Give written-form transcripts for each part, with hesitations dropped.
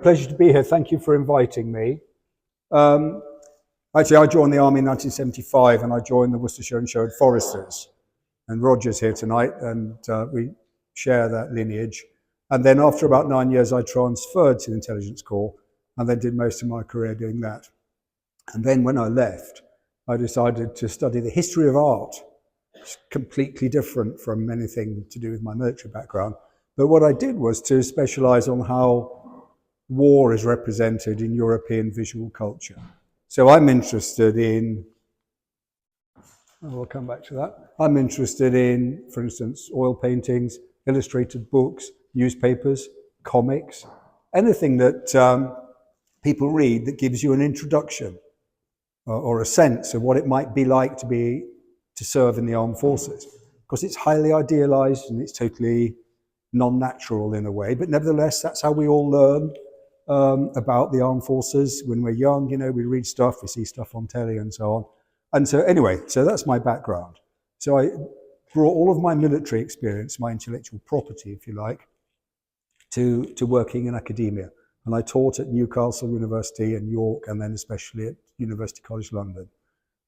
Pleasure to be here. Thank you for inviting me. Um, Actually, I joined the army in 1975 and I joined the Worcestershire and Sherwood Foresters. And Roger's here tonight and we share that lineage. And then after about 9 years, I transferred to the Intelligence Corps and then did most of my career doing that. And then when I left, I decided to study the history of art. It's completely different from anything to do with my military background. But what I did was to specialize on how war is represented in European visual culture. So I'm interested in, we'll come back to that. I'm interested in, for instance, oil paintings, illustrated books, newspapers, comics, anything that people read that gives you an introduction or a sense of what it might be like to serve in the armed forces. Because it's highly idealized and it's totally non-natural in a way, but nevertheless, that's how we all learn about the armed forces. When we're young, you know, we read stuff, we see stuff on telly and so on. And so anyway, so that's my background. So I brought all of my military experience, my intellectual property, if you like, to working in academia. And I taught at Newcastle University and York, and then especially at University College London.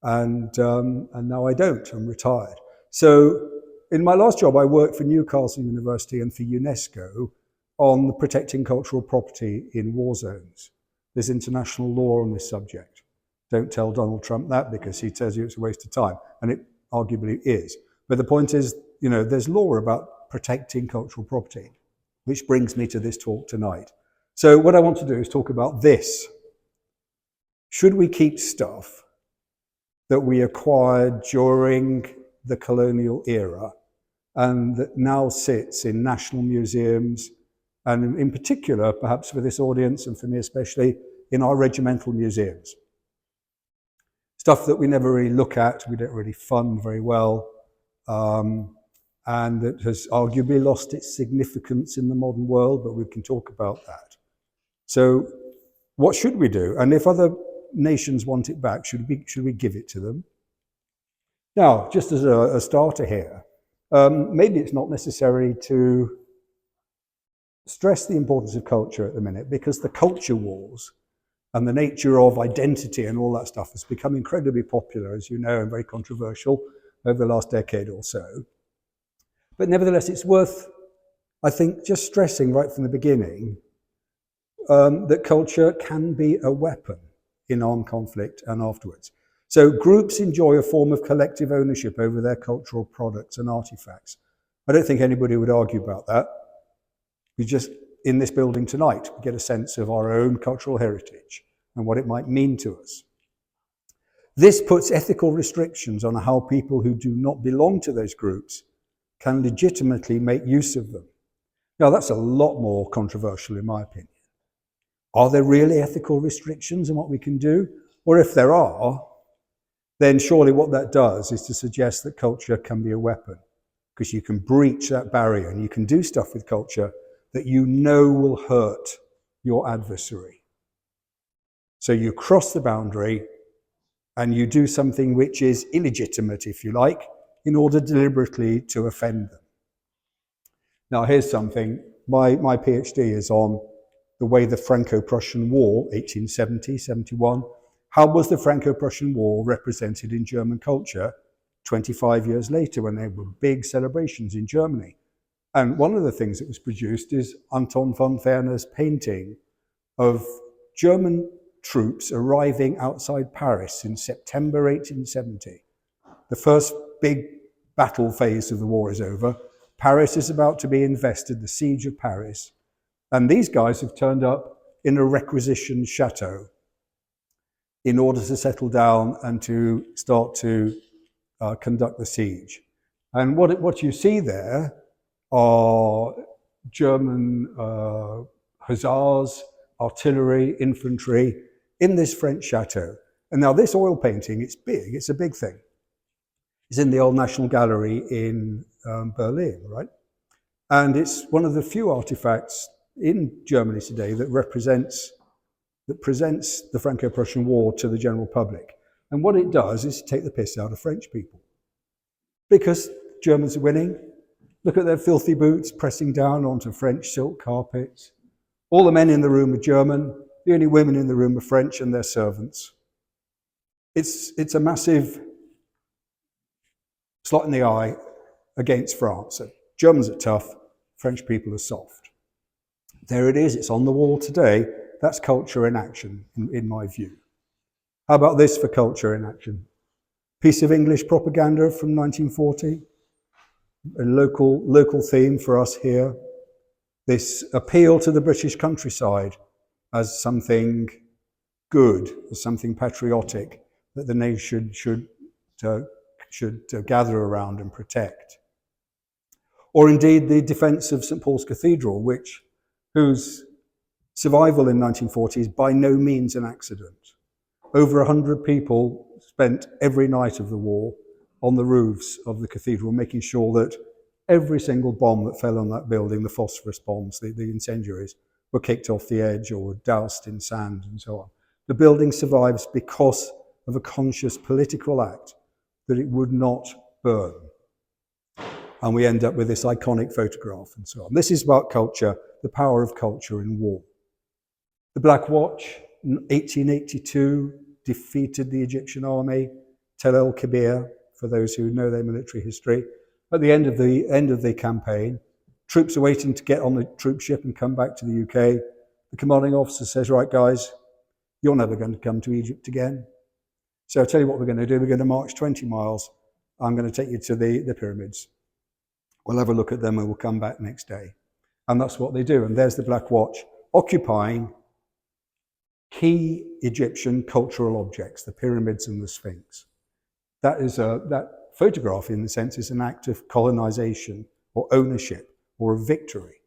And now I don't, I'm retired. So in my last job, I worked for Newcastle University and for UNESCO on protecting cultural property in war zones. There's international law on this subject. Don't tell Donald Trump that because he tells you it's a waste of time, and it arguably is. But the point is, you know, there's law about protecting cultural property, which brings me to this talk tonight. So what I want to do is talk about this. Should we keep stuff that we acquired during the colonial era and that now sits in national museums, and in particular, perhaps for this audience and for me especially, in our regimental museums? Stuff that we never really look at, we don't really fund very well, and that has arguably lost its significance in the modern world, but we can talk about that. So what should we do? And if other nations want it back, should we give it to them? Now, just as a starter here, maybe it's not necessary to stress the importance of culture at the minute, because the culture wars and the nature of identity and all that stuff has become incredibly popular, as you know, and very controversial over the last decade or so. But nevertheless, it's worth, I think, just stressing right from the beginning that culture can be a weapon in armed conflict and afterwards. So groups enjoy a form of collective ownership over their cultural products and artifacts. I don't think anybody would argue about that. We just, in this building tonight, we get a sense of our own cultural heritage and what it might mean to us. This puts ethical restrictions on how people who do not belong to those groups can legitimately make use of them. Now, that's a lot more controversial in my opinion. Are there really ethical restrictions in what we can do? Or if there are, then surely what that does is to suggest that culture can be a weapon, because you can breach that barrier and you can do stuff with culture that you know will hurt your adversary. So you cross the boundary and you do something which is illegitimate, if you like, in order deliberately to offend them. Now here's something. My PhD is on the way the Franco-Prussian War, 1870-71, how was the Franco-Prussian War represented in German culture 25 years later when there were big celebrations in Germany? And one of the things that was produced is Anton von Werner's painting of German troops arriving outside Paris in September 1870. The first big battle phase of the war is over. Paris is about to be invested, the siege of Paris. And these guys have turned up in a requisitioned chateau in order to settle down and to start to conduct the siege. And what you see there are German hussars, artillery, infantry in this French chateau. And now this oil painting, it's big, it's a big thing. It's in the Old National Gallery in Berlin, right? And it's one of the few artifacts in Germany today that presents the Franco-Prussian War to the general public. And what it does is take the piss out of French people. Because Germans are winning. Look at their filthy boots pressing down onto French silk carpets. All the men in the room are German. The only women in the room are French and their servants. It's a massive slot in the eye against France. So Germans are tough, French people are soft. There it is, it's on the wall today. That's culture in action, in my view. How about this for culture in action? Piece of English propaganda from 1940, a local theme for us here. This appeal to the British countryside as something good, as something patriotic that the nation should gather around and protect. Or indeed the defence of St Paul's Cathedral, whose survival in 1940 is by no means an accident. Over 100 people spent every night of the war on the roofs of the cathedral, making sure that every single bomb that fell on that building, the phosphorus bombs, the incendiaries, were kicked off the edge or doused in sand and so on. The building survives because of a conscious political act that it would not burn. And we end up with this iconic photograph and so on. This is about culture, the power of culture in war. The Black Watch, in 1882, defeated the Egyptian army, Tel el-Kebir, for those who know their military history. At the end of the campaign, troops are waiting to get on the troop ship and come back to the UK. The commanding officer says, right guys, you're never going to come to Egypt again. So I'll tell you what we're going to do. We're going to march 20 miles. I'm going to take you to the pyramids. We'll have a look at them and we'll come back next day. And that's what they do. And there's the Black Watch occupying key Egyptian cultural objects, the pyramids and the Sphinx. That photograph, in the sense, is an act of colonization or ownership or a victory.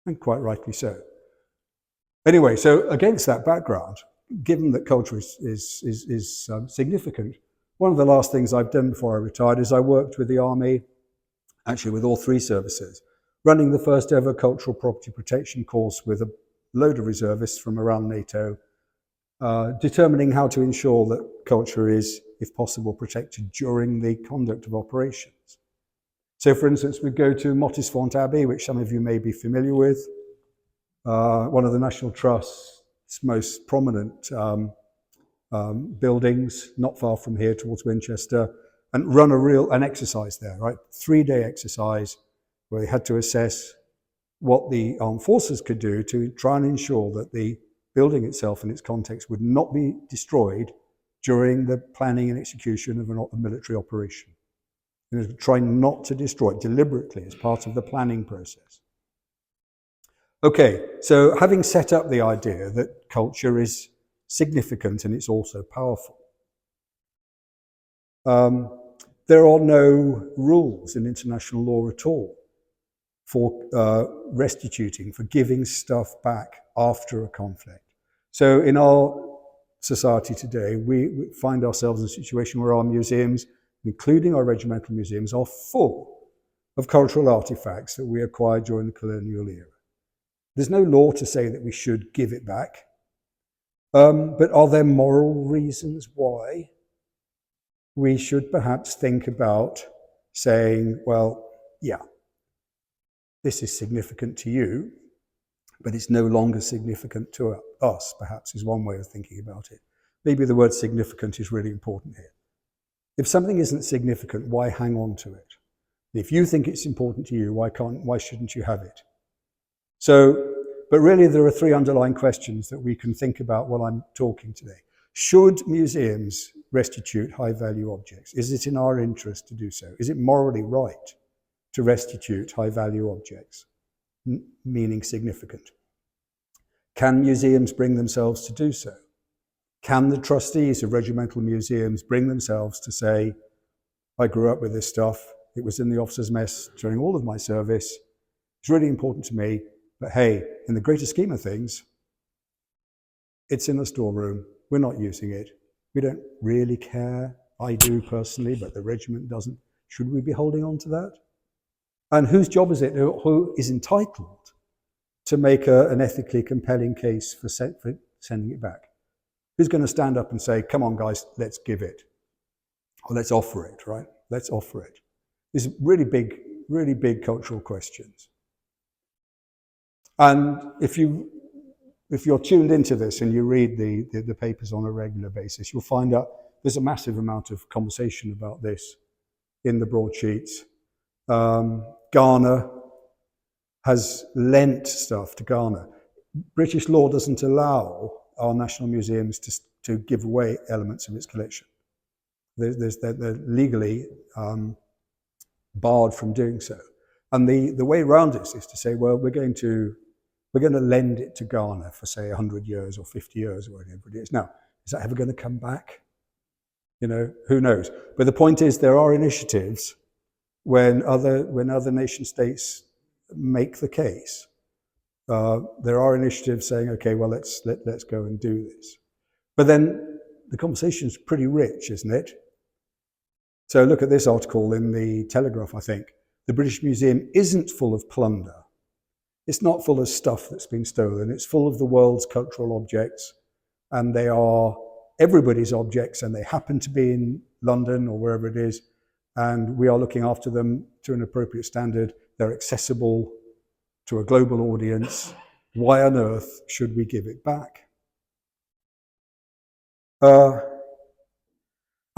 And quite rightly so. Anyway, so against that background, given that culture is significant, one of the last things I've done before I retired is I worked with the army, actually with all three services, running the first ever cultural property protection course with a load of reservists from around NATO, determining how to ensure that culture is, if possible, protected during the conduct of operations. So, for instance, we go to Mottisfont Abbey, which some of you may be familiar with, one of the National Trust's most prominent buildings, not far from here towards Winchester, and run an exercise there, right? 3-day exercise where they had to assess what the armed forces could do to try and ensure that the building itself and its context would not be destroyed during the planning and execution of a military operation. Try not to destroy it deliberately as part of the planning process. Okay, so having set up the idea that culture is significant and it's also powerful, there are no rules in international law at all for restituting, for giving stuff back after a conflict. So in our society today, we find ourselves in a situation where our museums, including our regimental museums, are full of cultural artefacts that we acquired during the colonial era. There's no law to say that we should give it back, but are there moral reasons why we should perhaps think about saying, well, yeah, this is significant to you, but it's no longer significant to us, perhaps, is one way of thinking about it. Maybe the word significant is really important here. If something isn't significant, why hang on to it? If you think it's important to you, why shouldn't you have it? So, but really there are three underlying questions that we can think about while I'm talking today. Should museums restitute high-value objects? Is it in our interest to do so? Is it morally right to restitute high-value objects, meaning significant? Can museums bring themselves to do so? Can the trustees of regimental museums bring themselves to say, I grew up with this stuff, it was in the officers' mess during all of my service, it's really important to me, but hey, in the greater scheme of things, it's in the storeroom, we're not using it, we don't really care, I do personally, but the regiment doesn't. Should we be holding on to that? And whose job is it, who is entitled to make an ethically compelling case for sending it back? Who's going to stand up and say, come on guys, let's give it, or let's offer it, right? Let's offer it. These really big cultural questions. And if you're tuned into this and you read the papers on a regular basis, you'll find out there's a massive amount of conversation about this in the broadsheets. Ghana has lent stuff to Ghana. British law doesn't allow our national museums to give away elements of its collection. They're legally barred from doing so. And the way around this is to say, well, we're going to lend it to Ghana for, say, 100 years or 50 years or whatever it is. Now, is that ever going to come back? You know, who knows? But the point is, there are initiatives when other nation states make the case. There are initiatives saying, okay, well, let's go and do this. But then the conversation's pretty rich, isn't it? So look at this article in the Telegraph, I think. The British Museum isn't full of plunder. It's not full of stuff that's been stolen. It's full of the world's cultural objects, and they are everybody's objects, and they happen to be in London or wherever it is, and we are looking after them to an appropriate standard. They're accessible to a global audience. Why on earth should we give it back?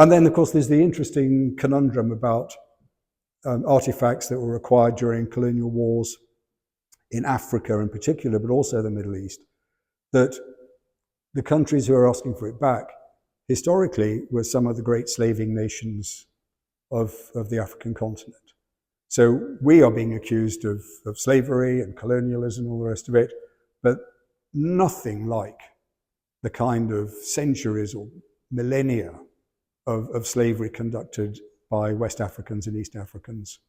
And then, of course, there's the interesting conundrum about artifacts that were acquired during colonial wars in Africa in particular, but also the Middle East, that the countries who are asking for it back historically were some of the great slaving nations of the African continent. So we are being accused of slavery and colonialism and all the rest of it, but nothing like the kind of centuries or millennia of slavery conducted by West Africans and East Africans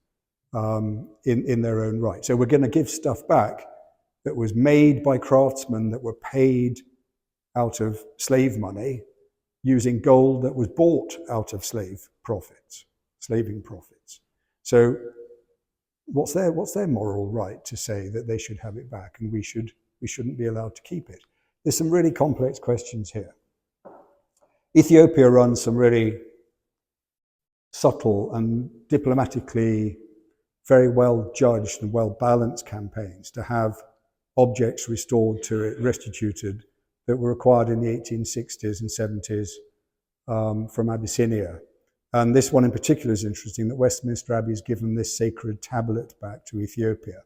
in their own right. So we're going to give stuff back that was made by craftsmen that were paid out of slave money using gold that was bought out of slaving profits. So what's their moral right to say that they should have it back and we shouldn't be allowed to keep it? There's some really complex questions here. Ethiopia runs some really subtle and diplomatically very well judged and well balanced campaigns to have objects restored to it, restituted, that were acquired in the 1860s and 70s from Abyssinia. And this one in particular is interesting, that Westminster Abbey has given this sacred tablet back to Ethiopia.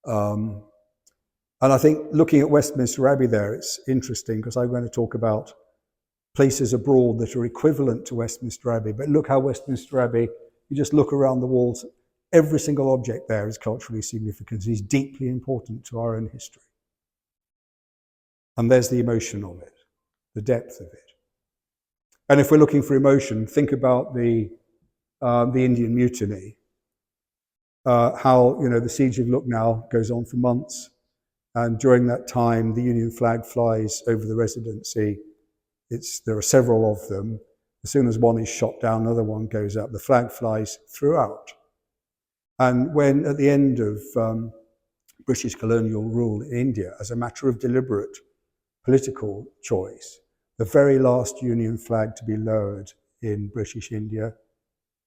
And I think looking at Westminster Abbey there, it's interesting because I'm going to talk about places abroad that are equivalent to Westminster Abbey. But look how Westminster Abbey, you just look around the walls, every single object there is culturally significant. It's deeply important to our own history. And there's the emotion of it, the depth of it. And if we're looking for emotion, think about the Indian Mutiny. How, you know, the Siege of Lucknow goes on for months. And during that time, the Union flag flies over the Residency. There are several of them. As soon as one is shot down, another one goes up. The flag flies throughout. And when, at the end of British colonial rule in India, as a matter of deliberate political choice, the very last Union flag to be lowered in British India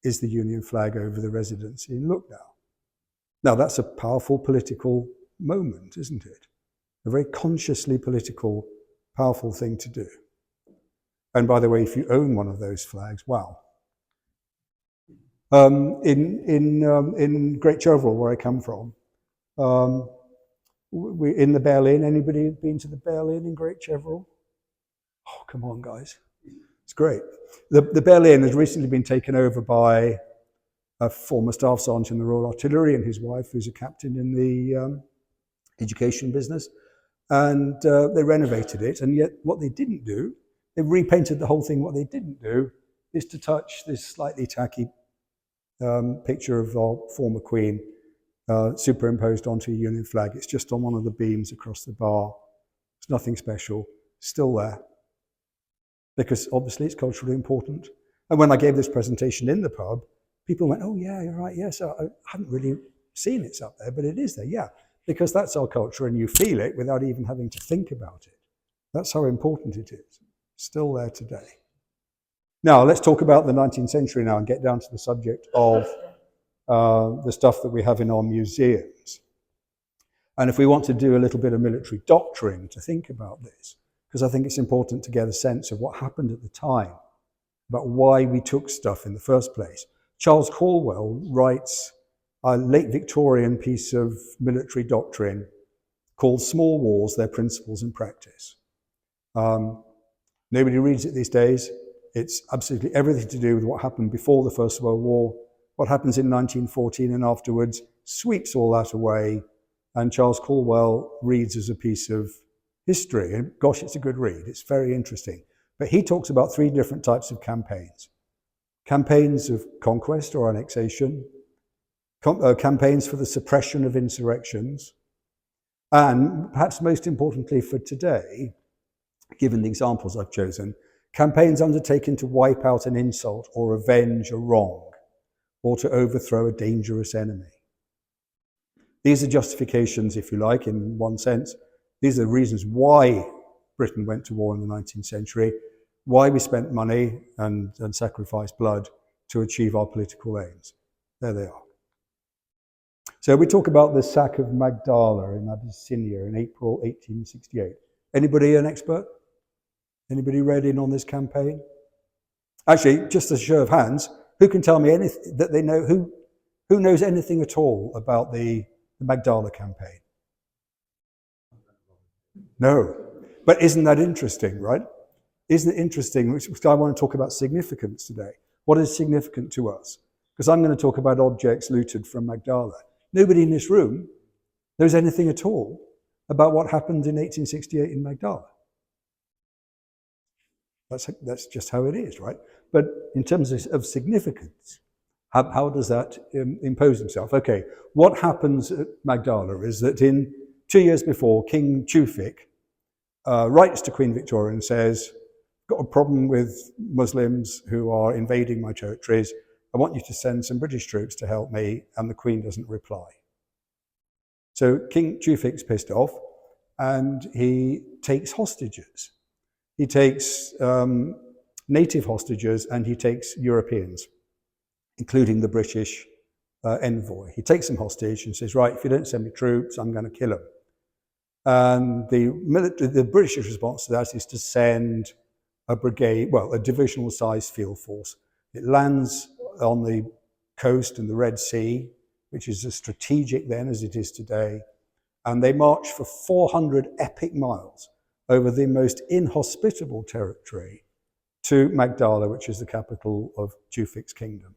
is the Union flag over the Residency in Lucknow. Now, that's a powerful political moment, isn't it? A very consciously political, powerful thing to do. And by the way, if you own one of those flags, wow. In Great Chervil, where I come from, we're in the Bell Inn. Anybody been to the Bell Inn in Great Chervil? Oh, come on, guys. It's great. The Bell Inn has recently been taken over by a former staff sergeant in the Royal Artillery and his wife, who's a captain in the education business. And they renovated it. And yet what they didn't do, they repainted the whole thing. What they didn't do is to touch this slightly tacky picture of our former Queen superimposed onto a Union flag. It's just on one of the beams across the bar. It's nothing special. Still there. Because obviously it's culturally important. And when I gave this presentation in the pub, people went, oh yeah, you're right, yes, I haven't really seen it's up there, but it is there, yeah. Because that's our culture and you feel it without even having to think about it. That's how important it is. Still there today. Now, let's talk about the 19th century now and get down to the subject of the stuff that we have in our museums. And if we want to do a little bit of military doctrine to think about this, because I think it's important to get a sense of what happened at the time, about why we took stuff in the first place. Charles Caldwell writes a late Victorian piece of military doctrine called Small Wars, Their Principles and Practice. Nobody reads it these days. It's absolutely everything to do with what happened before the First World War, what happens in 1914 and afterwards, sweeps all that away, and Charles Caldwell reads as a piece of history. And gosh, it's a good read. It's very interesting. But he talks about 3 different types of campaigns. Campaigns of conquest or annexation, campaigns for the suppression of insurrections, and perhaps most importantly for today, given the examples I've chosen, campaigns undertaken to wipe out an insult or avenge a wrong, or to overthrow a dangerous enemy. These are justifications, if you like, in one sense. These are the reasons why Britain went to war in the 19th century, why we spent money and sacrificed blood to achieve our political aims. There they are. So we talk about the sack of Magdala in Abyssinia in April 1868. Anybody an expert? Anybody read in on this campaign? Actually, just a show of hands, who can tell me anything that they know? Who knows anything at all about the Magdala campaign? No. But isn't that interesting, right? Isn't it interesting? Which I want to talk about significance today. What is significant to us? Because I'm going to talk about objects looted from Magdala. Nobody in this room knows anything at all about what happened in 1868 in Magdala. That's just how it is, right? But in terms of significance, how does that impose itself? Okay, what happens at Magdala is that 2 years before, King Tewfik writes to Queen Victoria and says, got a problem with Muslims who are invading my territories. I want you to send some British troops to help me, and the Queen doesn't reply. So King Tewfik's pissed off, and he takes hostages. He takes native hostages, and he takes Europeans, including the British envoy. He takes them hostage and says, right, if you don't send me troops, I'm going to kill them. And the British response to that is to send a brigade, well, a divisional-sized field force. It lands on the coast and the Red Sea, which is as strategic then as it is today. And they march for 400 epic miles over the most inhospitable territory to Magdala, which is the capital of Tewfik's kingdom.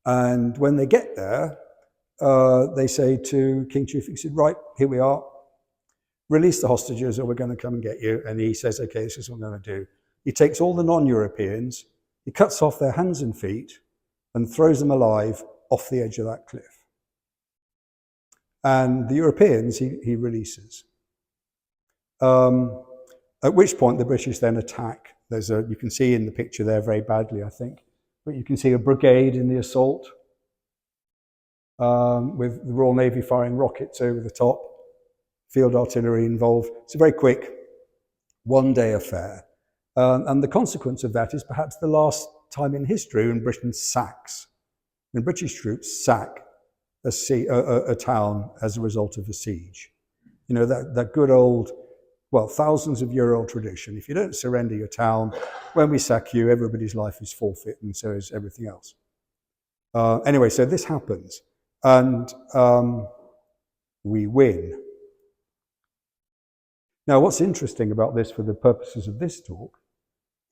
And when they get there, they say to King Tewfik, said, right, here we are. Release the hostages or we're going to come and get you. And he says, okay, this is what I'm going to do. He takes all the non-Europeans, he cuts off their hands and feet and throws them alive off the edge of that cliff. And the Europeans he releases. At which point the British then attack. You can see in the picture there very badly, I think, but you can see a brigade in the assault with the Royal Navy firing rockets over the top, field artillery involved. It's a very quick one-day affair. And the consequence of that is perhaps the last time in history when Britain sacks, when British troops sack a town as a result of a siege. You know, that good old, well, thousands of year old tradition. If you don't surrender your town, when we sack you, everybody's life is forfeit and so is everything else. Anyway, so this happens and we win. Now, what's interesting about this for the purposes of this talk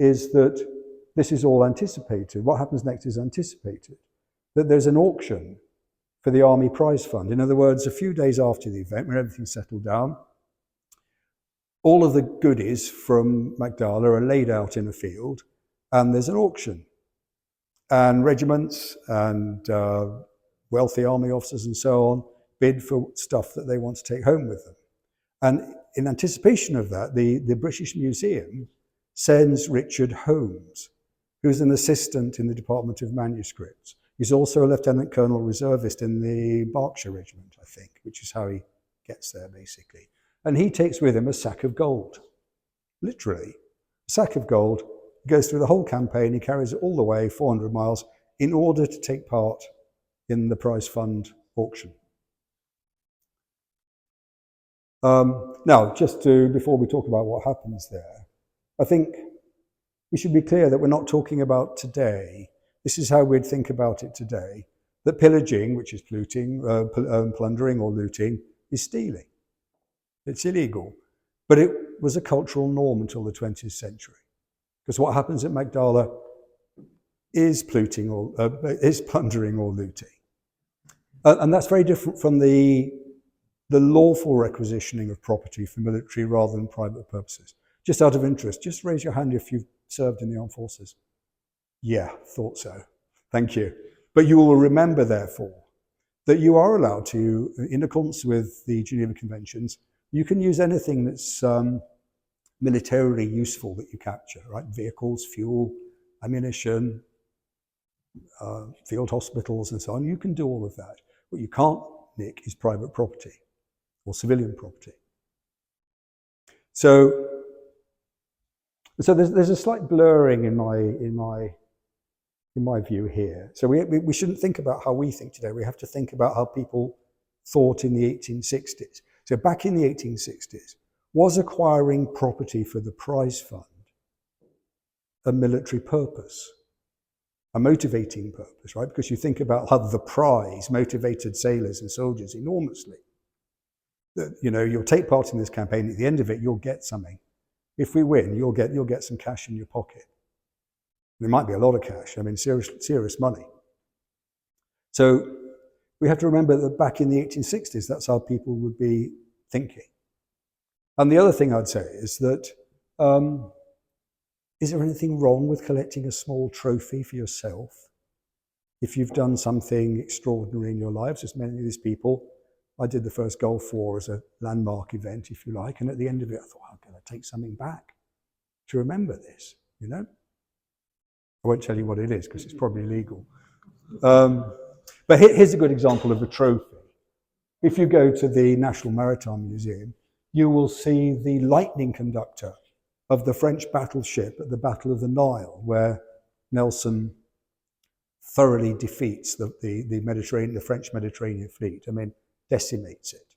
is that this is all anticipated. What happens next is anticipated. That there's an auction for the Army Prize Fund. In other words, a few days after the event, when everything's settled down, all of the goodies from Magdala are laid out in a field, and there's an auction. And regiments and wealthy army officers and so on bid for stuff that they want to take home with them. And in anticipation of that, the British Museum sends Richard Holmes, who's an assistant in the Department of Manuscripts. He's also a lieutenant colonel reservist in the Berkshire Regiment, I think, which is how he gets there, basically. And he takes with him a sack of gold, literally. A sack of gold. He goes through the whole campaign. He carries it all the way, 400 miles, in order to take part in the prize fund auction. Now, before we talk about what happens there, I think we should be clear that we're not talking about today. This is how we'd think about it today, that pillaging, which is plundering or looting, is stealing. It's illegal. But it was a cultural norm until the 20th century. Because what happens at Magdala is plundering or looting. And that's very different from the lawful requisitioning of property for military rather than private purposes. Just out of interest, just raise your hand if you've served in the armed forces. Yeah, thought so. Thank you. But you will remember, therefore, that you are allowed to, in accordance with the Geneva Conventions, you can use anything that's militarily useful that you capture, right? Vehicles, fuel, ammunition, field hospitals and so on. You can do all of that. What you can't nick is private property or civilian property. So there's a slight blurring in my view here. So we shouldn't think about how we think today. We have to think about how people thought in the 1860s. So back in the 1860s, was acquiring property for the prize fund a military purpose, a motivating purpose, right? Because you think about how the prize motivated sailors and soldiers enormously. That, you'll take part in this campaign, at the end of it, you'll get something. If we win, you'll get some cash in your pocket. There might be a lot of cash, serious money. So we have to remember that back in the 1860s, that's how people would be thinking. And the other thing I'd say is that, is there anything wrong with collecting a small trophy for yourself if you've done something extraordinary in your lives? As many of these people, I did the first Gulf War as a landmark event, if you like, and at the end of it, I thought, I'm going to take something back to remember this, I won't tell you what it is because it's probably illegal. But here's a good example of a trophy. If you go to the National Maritime Museum, you will see the lightning conductor of the French battleship at the Battle of the Nile, where Nelson thoroughly defeats the French Mediterranean fleet. Decimates it.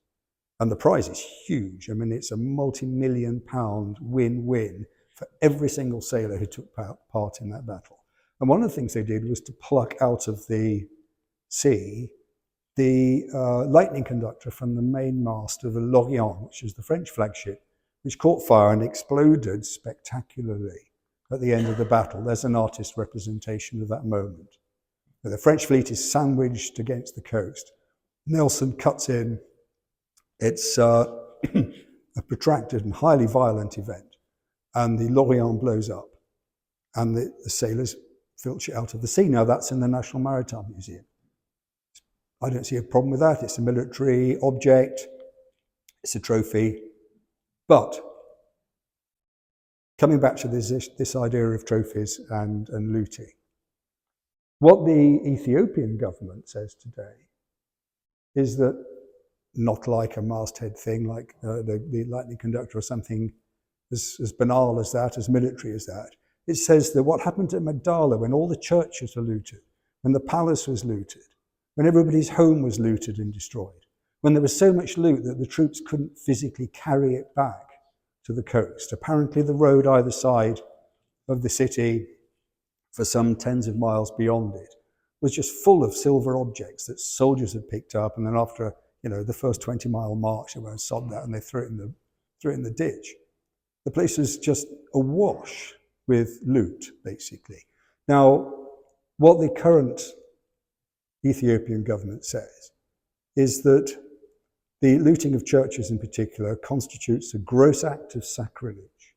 And the prize is huge. It's a multi-million-pound win-win for every single sailor who took part in that battle. And one of the things they did was to pluck out of the sea the lightning conductor from the main mast of the L'Orient, which is the French flagship, which caught fire and exploded spectacularly at the end of the battle. There's an artist representation of that moment. The French fleet is sandwiched against the coast. Nelson cuts in. It's a protracted and highly violent event. And the L'Orient blows up. And the sailors filch it out of the sea. Now, that's in the National Maritime Museum. I don't see a problem with that. It's a military object. It's a trophy. But coming back to this idea of trophies and looting, what the Ethiopian government says today is that, not like a masthead thing, like the lightning conductor or something as banal as that, as military as that, it says that what happened at Magdala when all the churches were looted, when the palace was looted, when everybody's home was looted and destroyed, when there was so much loot that the troops couldn't physically carry it back to the coast. Apparently the road either side of the city for some tens of miles beyond it was just full of silver objects that soldiers had picked up, and then after the first 20-mile march, they went and sold that and they threw it in the ditch. The place was just awash with loot, basically. Now, what the current Ethiopian government says is that the looting of churches in particular constitutes a gross act of sacrilege.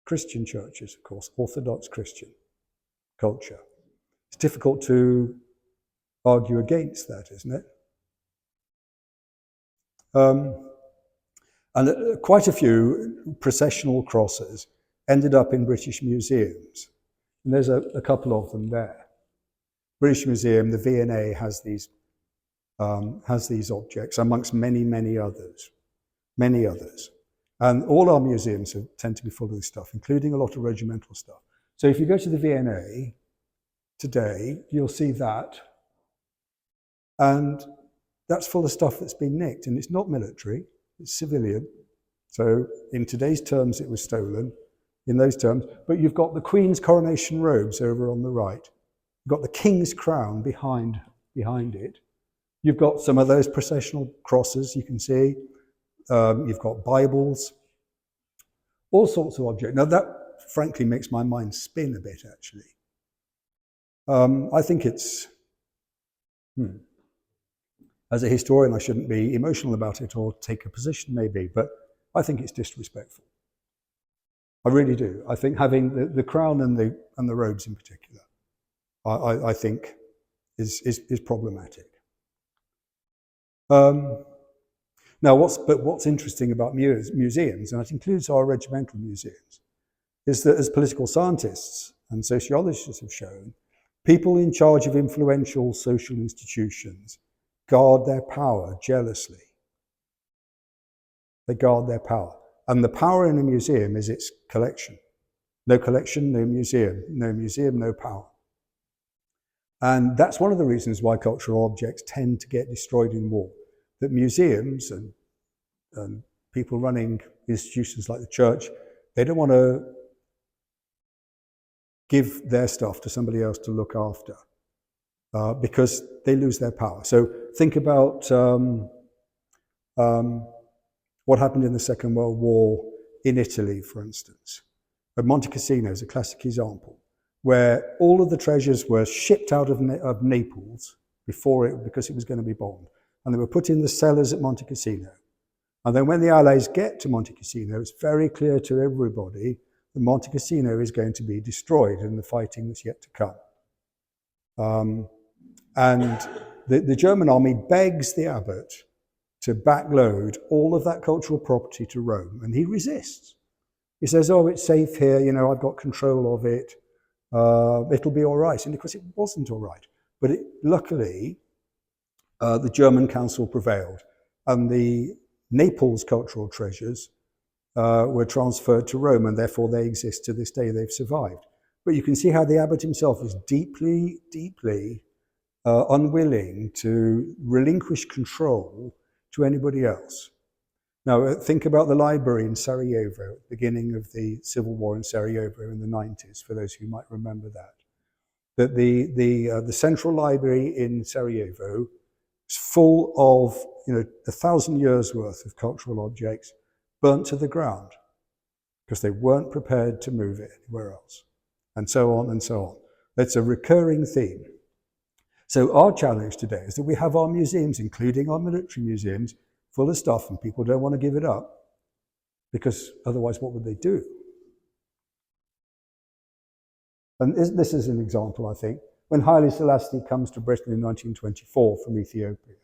Christian churches, of course, Orthodox Christian culture. It's difficult to argue against that, isn't it? And quite a few processional crosses ended up in British museums. And there's a couple of them there. British Museum, the V&A, has these objects amongst many, many others. Many others. And all our museums tend to be full of this stuff, including a lot of regimental stuff. So if you go to the V&A today, you'll see that. And that's full of stuff that's been nicked, and it's not military. It's civilian. So in today's terms, it was stolen in those terms. But you've got the Queen's coronation robes over on the right. You've got the King's crown behind it. You've got some of those processional crosses you can see. You've got Bibles, all sorts of objects. Now that, frankly, makes my mind spin a bit, actually. I think it's, as a historian, I shouldn't be emotional about it or take a position maybe, but I think it's disrespectful. I really do. I think having the crown and the robes in particular, I think is problematic. Now, what's interesting about museums, and it includes our regimental museums, is that as political scientists and sociologists have shown, people in charge of influential social institutions guard their power jealously. They guard their power. And the power in a museum is its collection. No collection, no museum. No museum, no power. And that's one of the reasons why cultural objects tend to get destroyed in war. That museums and people running institutions like the church, they don't want to give their stuff to somebody else to look after because they lose their power. So think about what happened in the Second World War in Italy, for instance. At Monte Cassino is a classic example, where all of the treasures were shipped out of Naples because it was going to be bombed. And they were put in the cellars at Monte Cassino. And then when the Allies get to Monte Cassino, it's very clear to everybody that Monte Cassino is going to be destroyed in the fighting that's yet to come. And the German army begs the abbot to backload all of that cultural property to Rome, and he resists. He says, oh, it's safe here, I've got control of it, it'll be all right. And of course it wasn't all right. But luckily, the German council prevailed, and the Naples cultural treasures were transferred to Rome, and therefore they exist to this day. They've survived. But you can see how the abbot himself is deeply, deeply unwilling to relinquish control to anybody else. Now, think about the library in Sarajevo, at the beginning of the civil war in Sarajevo in the 90s, for those who might remember that. That the central library in Sarajevo is full of 1,000 years worth of cultural objects burnt to the ground because they weren't prepared to move it anywhere else, and so on and so on. That's a recurring theme. So our challenge today is that we have our museums, including our military museums, full of stuff, and people don't want to give it up because otherwise what would they do? And this is an example, I think. When Haile Selassie comes to Britain in 1924 from Ethiopia,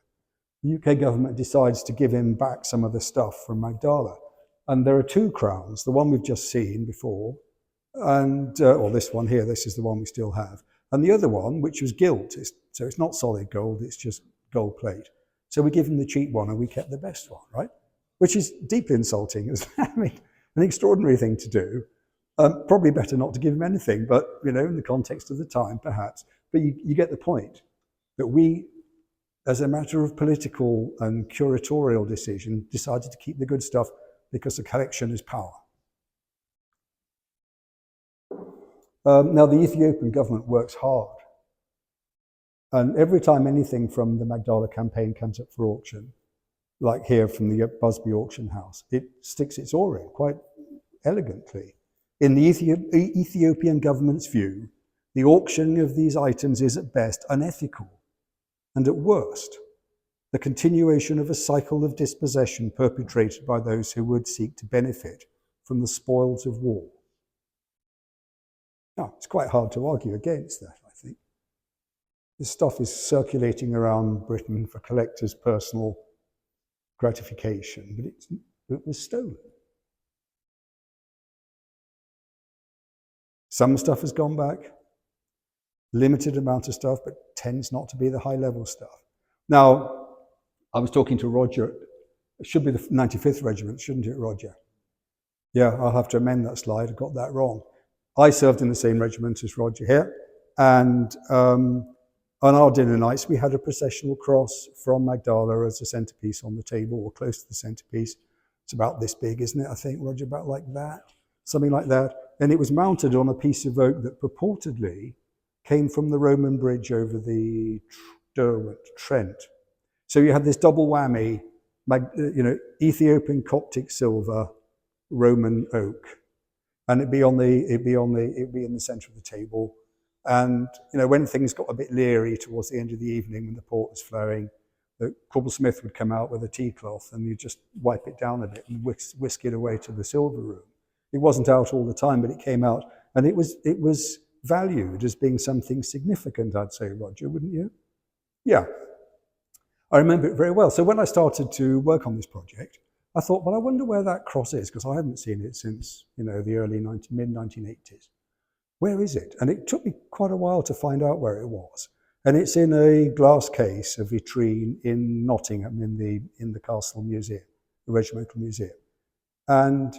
the UK government decides to give him back some of the stuff from Magdala. And there are two crowns, the one we've just seen before, and or this one here, this is the one we still have. And the other one, which was gilt, so it's not solid gold, it's just gold plate. So we give him the cheap one and we kept the best one, right? Which is deeply insulting. I mean, an extraordinary thing to do. Probably better not to give him anything, but in the context of the time, perhaps. But you get the point, that we, as a matter of political and curatorial decision, decided to keep the good stuff because the collection is power. Now, the Ethiopian government works hard. And every time anything from the Magdala campaign comes up for auction, like here from the Busby auction house, it sticks its oar in quite elegantly. In the Ethiopian government's view, the auctioning of these items is at best unethical, and at worst, the continuation of a cycle of dispossession perpetrated by those who would seek to benefit from the spoils of war. Now, it's quite hard to argue against that, I think. This stuff is circulating around Britain for collectors' personal gratification, but it was stolen. Some stuff has gone back, limited amount of stuff, but tends not to be the high-level stuff. Now, I was talking to Roger. It should be the 95th Regiment, shouldn't it, Roger? Yeah, I'll have to amend that slide. I got that wrong. I served in the same regiment as Roger here, and on our dinner nights, we had a processional cross from Magdala as a centerpiece on the table, or close to the centerpiece, It's about this big, isn't it? I think, Roger, about like that, something like that. And it was mounted on a piece of oak that purportedly came from the Roman bridge over the Derwent, Trent. So you had this double whammy, Ethiopian Coptic silver, Roman oak, and it'd be in the centre of the table. And when things got a bit leery towards the end of the evening, when the port was flowing, the cobblesmith would come out with a tea cloth, and you just wipe it down a bit and whisk it away to the silver room. It wasn't out all the time, but it came out, and it was valued as being something significant, I'd say, Roger, wouldn't you? Yeah, I remember it very well. So when I started to work on this project, I thought, well, I wonder where that cross is, because I haven't seen it since the early mid-1980s. Where is it? And it took me quite a while to find out where it was. And it's in a glass case, a vitrine in Nottingham, in the Castle Museum, the Regimental Museum. And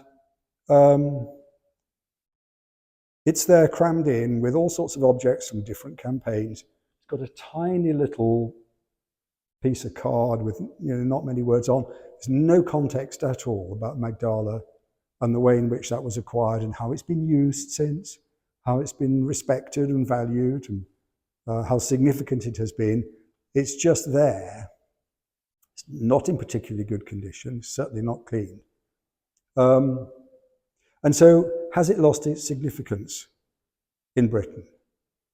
it's there crammed in with all sorts of objects from different campaigns. It's got a tiny little piece of card with not many words on. There's no context at all about Magdala and the way in which that was acquired and how it's been used since, how it's been respected and valued, and how significant it has been. It's just there. It's not in particularly good condition, certainly not clean. And so, has it lost its significance in Britain?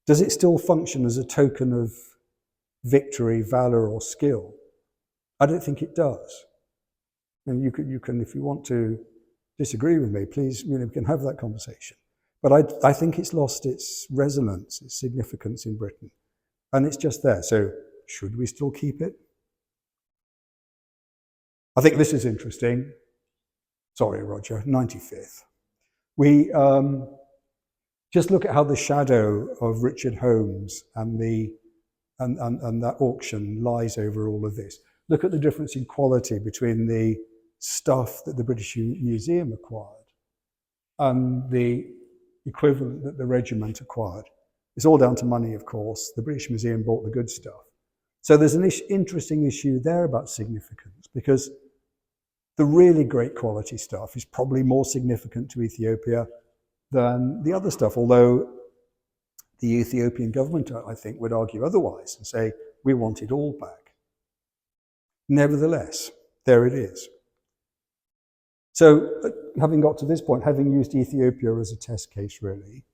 Does it still function as a token of victory, valor, or skill? I don't think it does. And you can, if you want to disagree with me, please, we can have that conversation. But I think it's lost its resonance, its significance in Britain. And it's just there. So should we still keep it? I think this is interesting. Sorry, Roger, 95th. We just look at how the shadow of Richard Holmes and that auction lies over all of this. Look at the difference in quality between the stuff that the British Museum acquired and the equivalent that the regiment acquired. It's all down to money, of course. The British Museum bought the good stuff. So there's an interesting issue there about significance, because the really great quality stuff is probably more significant to Ethiopia than the other stuff, although the Ethiopian government, I think, would argue otherwise and say, we want it all back. Nevertheless, there it is. So having got to this point, having used Ethiopia as a test case, really,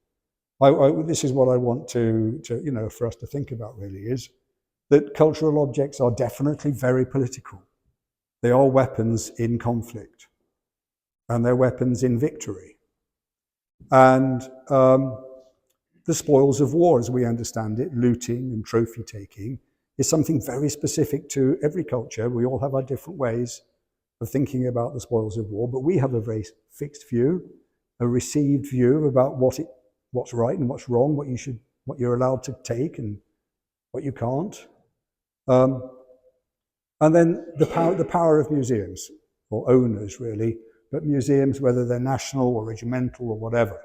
this is what I want to for us to think about, really, is that cultural objects are definitely very political. They are weapons in conflict, and they're weapons in victory. And the spoils of war, as we understand it, looting and trophy taking, is something very specific to every culture. We all have our different ways of thinking about the spoils of war, but we have a very fixed view, a received view about what's right and what's wrong, what you're allowed to take and what you can't. And then the power of museums, or owners really, but museums, whether they're national or regimental or whatever.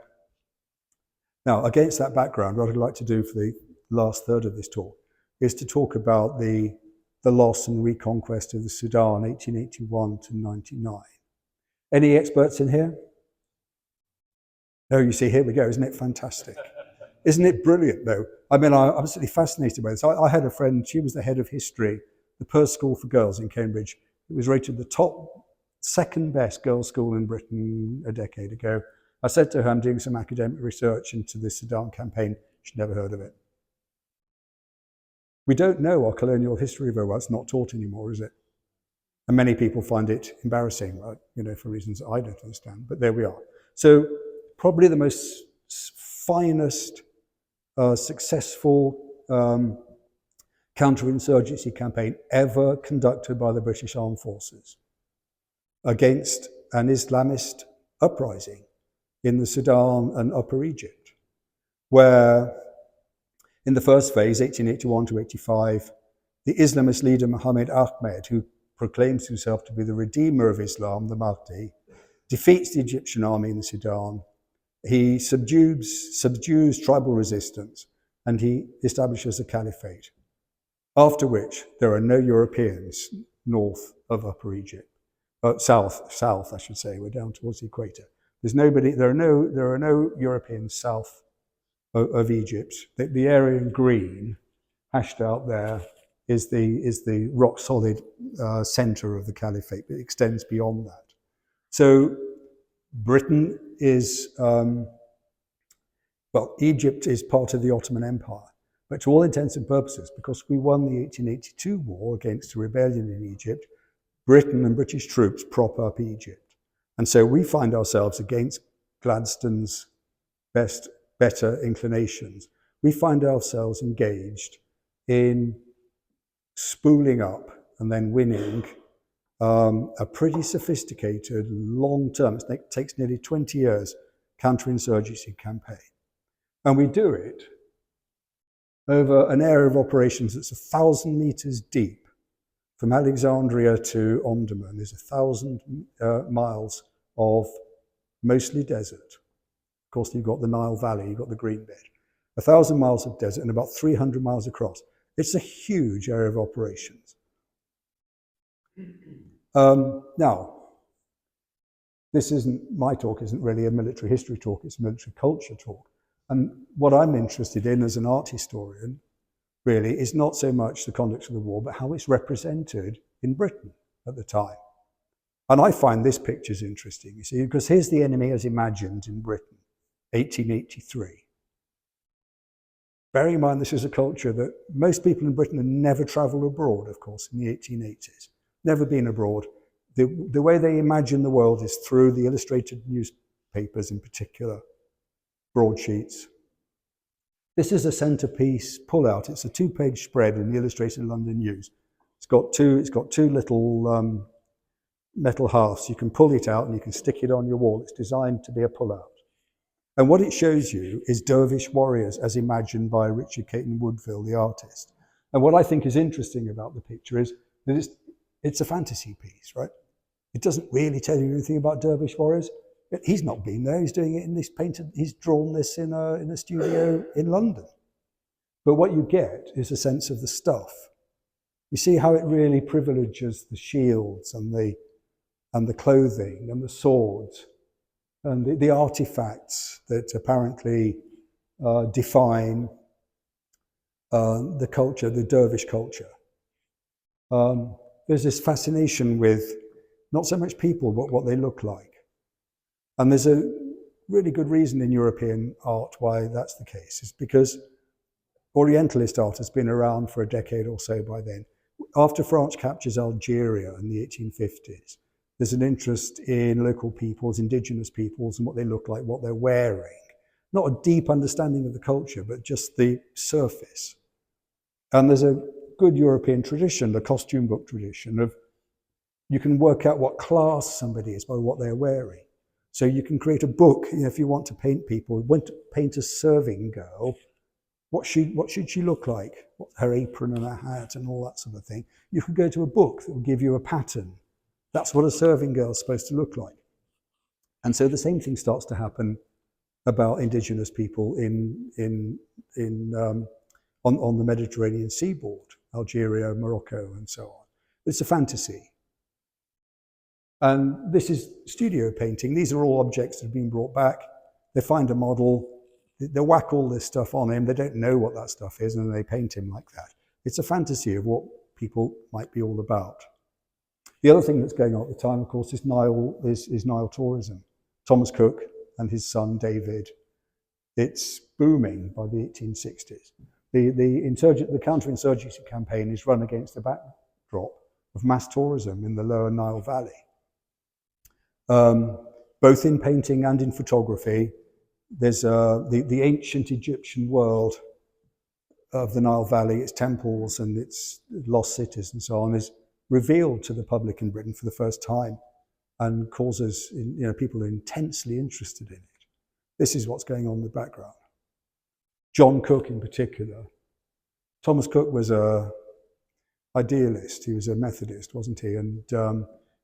Now, against that background, what I'd like to do for the last third of this talk is to talk about the loss and reconquest of the Sudan, 1881 to 99. Any experts in here? Oh, you see, here we go. Isn't it fantastic? Isn't it brilliant, though? I mean, I'm absolutely fascinated by this. I had a friend, she was the head of history, the Perse School for Girls in Cambridge. It was rated the top, second best girls' school in Britain a decade ago. I said to her, I'm doing some academic research into the Sudan campaign. She'd never heard of it. We don't know our colonial history very well. It's not taught anymore, is it? And many people find it embarrassing, for reasons I don't understand. But there we are. So probably the most finest, successful counterinsurgency campaign ever conducted by the British Armed Forces against an Islamist uprising in the Sudan and Upper Egypt, where in the first phase, 1881 to 85, the Islamist leader Mohammed Ahmed, who proclaims himself to be the redeemer of Islam, the Mahdi, defeats the Egyptian army in the Sudan. He subdues tribal resistance, and he establishes a caliphate, after which there are no Europeans north of Upper Egypt. south, I should say. We're down towards the equator. There's nobody. There are no Europeans south of Egypt. The area in green, hashed out there, is the rock solid center of the caliphate. It extends beyond that. So Britain is Egypt is part of the Ottoman Empire, but to all intents and purposes, because we won the 1882 war against a rebellion in Egypt, Britain and British troops prop up Egypt. And so we find ourselves against Gladstone's better inclinations. We find ourselves engaged in spooling up and then winning a pretty sophisticated, long-term, it takes nearly 20 years, counterinsurgency campaign. And we do it over an area of operations that's 1,000 meters deep. From Alexandria to Omdurman is 1,000 miles of mostly desert. Of course, you've got the Nile Valley, you've got the green bed. 1,000 miles of desert and about 300 miles across. It's a huge area of operations. Now, my talk isn't really a military history talk, it's a military culture talk. And what I'm interested in as an art historian, really, is not so much the conduct of the war, but how it's represented in Britain at the time. And I find this picture interesting, you see, because here's the enemy as imagined in Britain, 1883. Bearing in mind this is a culture that most people in Britain have never travelled abroad, of course, in the 1880s. Never been abroad. The way they imagine the world is through the illustrated newspapers in particular, broadsheets. This is a centerpiece pull-out. It's a 2-page spread in the Illustrated London News. It's got two little metal halves. You can pull it out and you can stick it on your wall. It's designed to be a pull-out. And what it shows you is dervish warriors as imagined by Richard Caton Woodville, the artist. And what I think is interesting about the picture is that it's a fantasy piece, right? It doesn't really tell you anything about dervish warriors. He's not been there. He's doing it in this painted. He's drawn this in a studio in London. But what you get is a sense of the stuff. You see how it really privileges the shields and the clothing and the swords and the artefacts that apparently define the culture, the dervish culture. There's this fascination with not so much people, but what they look like. And there's a really good reason in European art why that's the case. It's because Orientalist art has been around for a decade or so by then. After France captures Algeria in the 1850s, there's an interest in local peoples, indigenous peoples, and what they look like, what they're wearing. Not a deep understanding of the culture, but just the surface. And there's a good European tradition, the costume book tradition, of you can work out what class somebody is by what they're wearing. So you can create a book, if you want to paint people, want to paint a serving girl, what should she look like? Her apron and her hat and all that sort of thing. You could go to a book that will give you a pattern. That's what a serving girl is supposed to look like. And so the same thing starts to happen about indigenous people on the Mediterranean seaboard, Algeria, Morocco, and so on. It's a fantasy. And this is studio painting. These are all objects that have been brought back. They find a model, they whack all this stuff on him. They don't know what that stuff is, and they paint him like that. It's a fantasy of what people might be all about. The other thing that's going on at the time, of course, is Nile tourism. Thomas Cook and his son David. It's booming by the 1860s. The counterinsurgency campaign is run against the backdrop of mass tourism in the lower Nile Valley. Both in painting and in photography, there's the ancient Egyptian world of the Nile Valley, its temples and its lost cities and so on, is revealed to the public in Britain for the first time and causes people are intensely interested in it. This is what's going on in the background. John Cook in particular. Thomas Cook was an idealist. He was a Methodist, wasn't he? And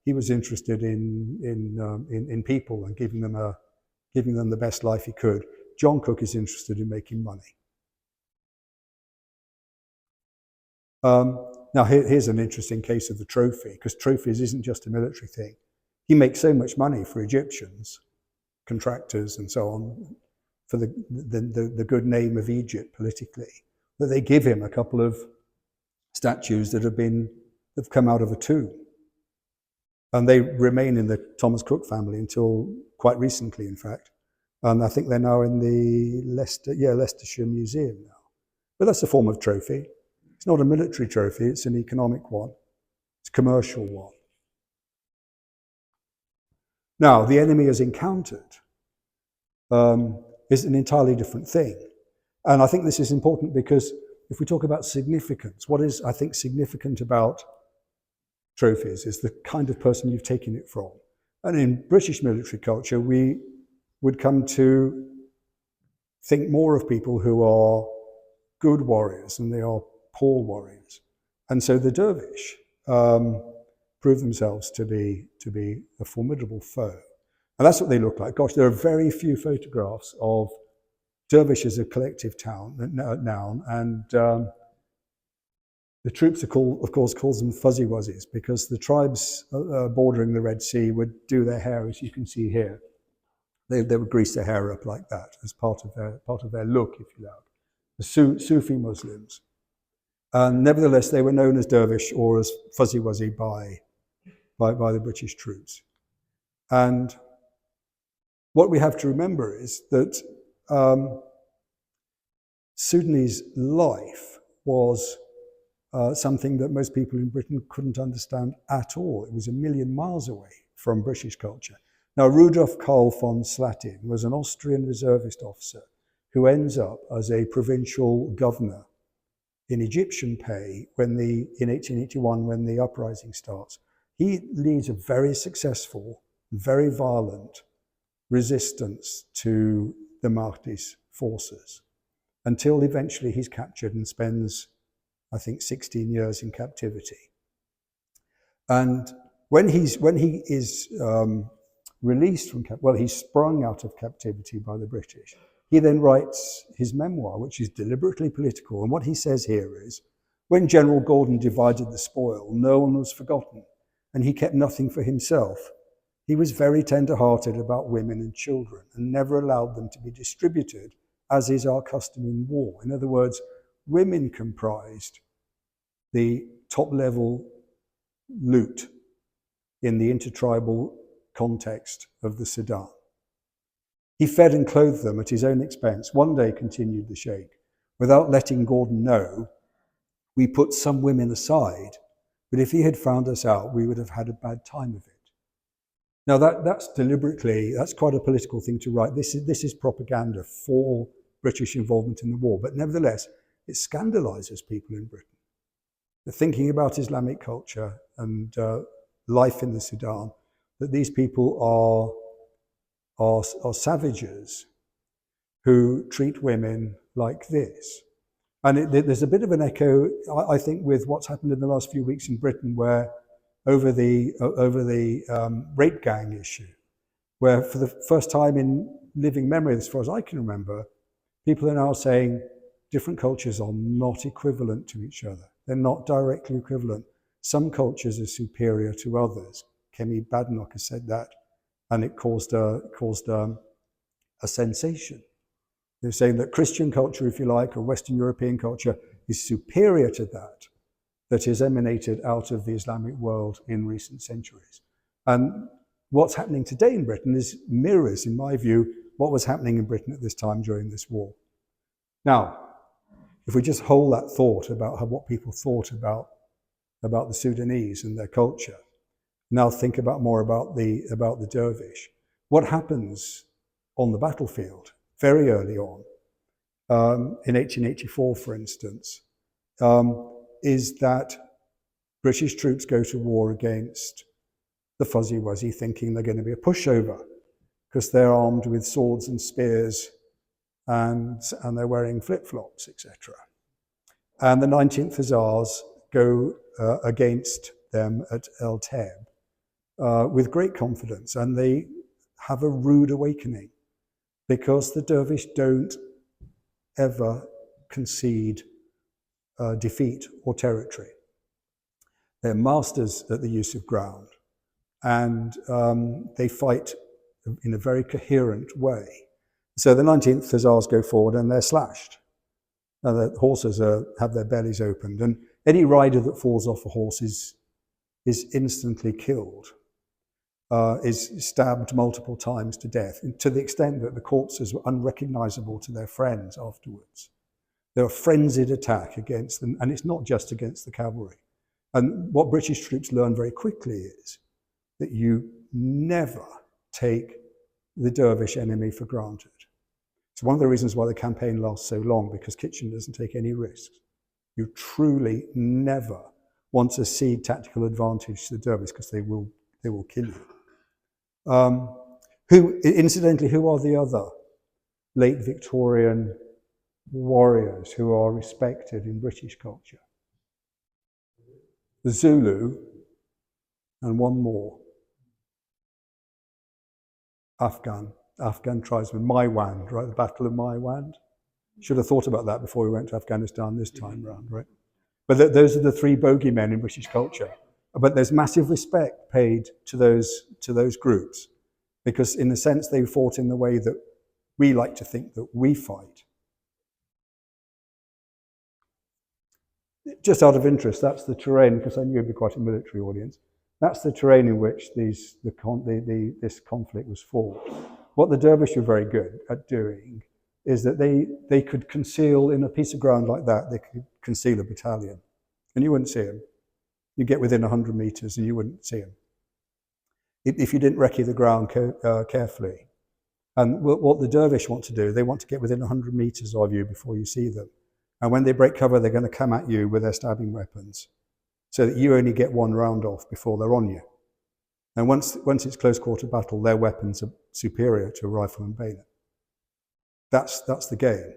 he was interested in people and giving them the best life he could. John Cook is interested in making money. Now here's an interesting case of the trophy, because trophies isn't just a military thing. He makes so much money for Egyptians, contractors and so on, for the good name of Egypt politically, that they give him a couple of statues that have come out of a tomb. And they remain in the Thomas Cook family until quite recently, in fact. And I think they're now in the Leicestershire Museum now. But that's a form of trophy. It's not a military trophy, it's an economic one. It's a commercial one. Now, the enemy has encountered is an entirely different thing. And I think this is important because if we talk about significance, what is, I think, significant about trophies is the kind of person you've taken it from. And in British military culture, we would come to think more of people who are good warriors than they are poor warriors. And so the dervish prove themselves to be a formidable foe. And that's what they look like. Gosh, there are very few photographs of dervish as a collective noun, and the troops of course calls them fuzzy wuzzies because the tribes bordering the Red Sea would do their hair, as you can see here. They would grease their hair up like that as part of their look, if you like. The Sufi Muslims, and nevertheless they were known as dervish or as fuzzy wuzzy by the British troops. And what we have to remember is that Sudanese life was something that most people in Britain couldn't understand at all. It was a million miles away from British culture. Now, Rudolf Karl von Slatin was an Austrian reservist officer who ends up as a provincial governor in Egyptian pay in 1881 when the uprising starts. He leads a very successful, very violent resistance to the Mahdi's forces until eventually he's captured and spends, I think, 16 years in captivity. And when he is released from he's sprung out of captivity by the British. He then writes his memoir, which is deliberately political. And what he says here is, when General Gordon divided the spoil, no one was forgotten, and he kept nothing for himself. He was very tender-hearted about women and children and never allowed them to be distributed, as is our custom in war. In other words, women comprised the top-level loot in the intertribal context of the Sudan. He fed and clothed them at his own expense. One day, continued the Sheikh, without letting Gordon know, we put some women aside, but if he had found us out, we would have had a bad time of it. Now that's quite a political thing to write. This is propaganda for British involvement in the war, but nevertheless, it scandalizes people in Britain. They're thinking about Islamic culture and life in the Sudan, that these people are savages who treat women like this. And there's a bit of an echo, I think, with what's happened in the last few weeks in Britain, where over the rape gang issue, where for the first time in living memory, as far as I can remember, people are now saying different cultures are not equivalent to each other. They're not directly equivalent. Some cultures are superior to others. Kemi Badenoch has said that, and it caused a sensation. They're saying that Christian culture, if you like, or Western European culture is superior to that has emanated out of the Islamic world in recent centuries. And what's happening today in Britain mirrors, in my view, what was happening in Britain at this time during this war. Now, if we just hold that thought about what people thought about the Sudanese and their culture, now think more about the dervish. What happens on the battlefield very early on, in 1884, for instance, is that British troops go to war against the Fuzzy Wuzzy, thinking they're going to be a pushover because they're armed with swords and spears and they're wearing flip-flops, etc. And the 19th Hussars go against them at El Teb with great confidence, and they have a rude awakening because the dervish don't ever concede defeat or territory. They're masters at the use of ground. and they fight in a very coherent way. So the 19th Hussars go forward and they're slashed. Now the horses have their bellies opened, and any rider that falls off a horse is instantly killed, is stabbed multiple times to death, to the extent that the corpses were unrecognizable to their friends afterwards. There were frenzied attack against them, and it's not just against the cavalry. And what British troops learn very quickly is that you never take the dervish enemy for granted. It's one of the reasons why the campaign lasts so long, because Kitchener doesn't take any risks. You truly never want to cede tactical advantage to the dervish, because they will kill you. Incidentally, who are the other late Victorian warriors who are respected in British culture? The Zulu, and one more. Afghan tribesmen, Maiwand, right? The Battle of Maiwand. Should have thought about that before we went to Afghanistan this time round, right? But those are the three bogeymen in British culture. But there's massive respect paid to those groups, because in a sense they fought in the way that we like to think that we fight. Just out of interest, that's the terrain, because I knew it'd be quite a military audience. That's the terrain in which this conflict was fought. What the dervish were very good at doing is that they could conceal, in a piece of ground like that, they could conceal a battalion, and you wouldn't see them. You get within 100 meters and you wouldn't see them if you didn't recce the ground carefully. And what the dervish want to do, they want to get within 100 meters of you before you see them. And when they break cover, they're going to come at you with their stabbing weapons, so that you only get one round off before they're on you. And once it's close quarter battle, their weapons are superior to a rifle and bayonet. That's the game,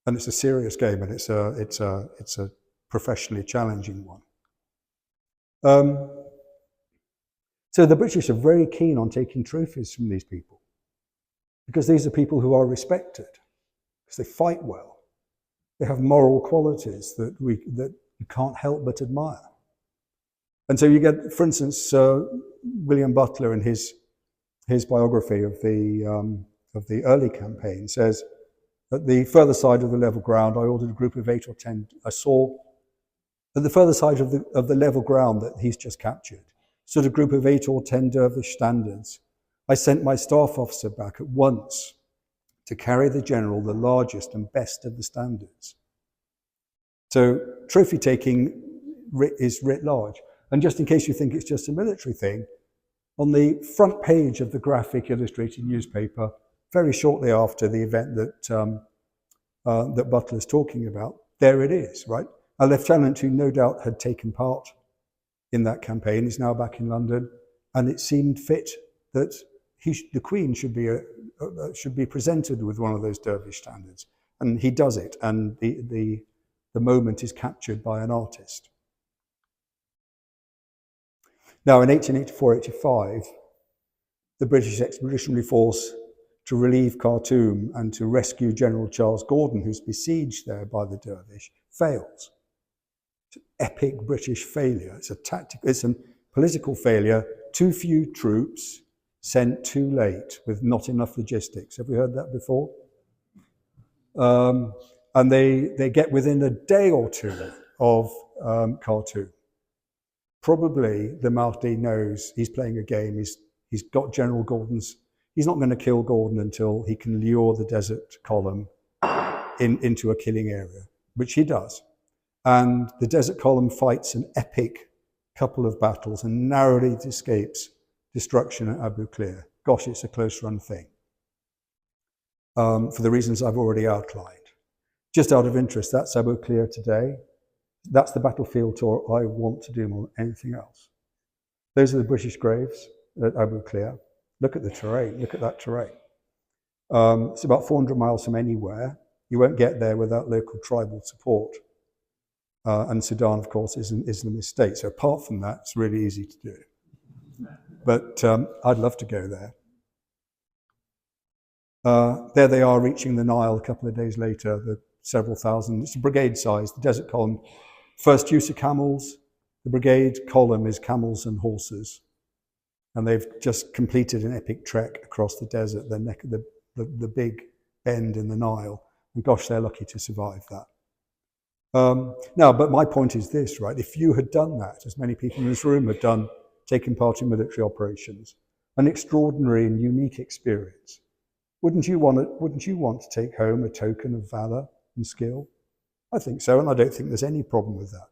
and it's a serious game, and it's a professionally challenging one. So the British are very keen on taking trophies from these people, because these are people who are respected, because they fight well. They have moral qualities that you can't help but admire. And so you get, for instance, William Butler in his biography of the early campaign says, at the further side of the level ground, I ordered a group of 8 or 10. I saw at the further side of the level ground that he's just captured, stood a group of 8 or 10 dervish standards. I sent my staff officer back at once to carry the general the largest and best of the standards. So trophy taking is writ large. And just in case you think it's just a military thing, on the front page of the graphic illustrated newspaper, very shortly after the event that Butler's talking about, there it is, right? A lieutenant who no doubt had taken part in that campaign is now back in London, and it seemed fit that the Queen should be presented with one of those dervish standards, and he does it, and the moment is captured by an artist. Now, in 1884-85, the British Expeditionary Force to relieve Khartoum and to rescue General Charles Gordon, who's besieged there by the dervish, fails. It's an epic British failure. It's a political failure. Too few troops sent too late with not enough logistics. Have we heard that before? And they get within a day or two of Khartoum. Probably the Mahdi knows he's playing a game. He's got General Gordon's. He's not going to kill Gordon until he can lure the Desert Column into a killing area, which he does. And the Desert Column fights an epic couple of battles and narrowly escapes destruction at Abu Klea. Gosh, it's a close run thing, for the reasons I've already outlined. Just out of interest, that's Abu Klea today. That's the battlefield tour I want to do more than anything else. Those are the British graves at Abu Klea. Look at the terrain, look at that terrain. It's about 400 miles from anywhere. You won't get there without local tribal support. And Sudan, of course, is an Islamist state. So apart from that, it's really easy to do. But I'd love to go there. There they are reaching the Nile a couple of days later, the several thousand. It's a brigade size, the Desert Column. First use of camels. The brigade column is camels and horses. And they've just completed an epic trek across the desert, the neck of the big bend in the Nile. And gosh, they're lucky to survive that. Now, but my point is this, right? If you had done that, as many people in this room had done, taken part in military operations, an extraordinary and unique experience, wouldn't you want to take home a token of valor and skill? I think so, and I don't think there's any problem with that.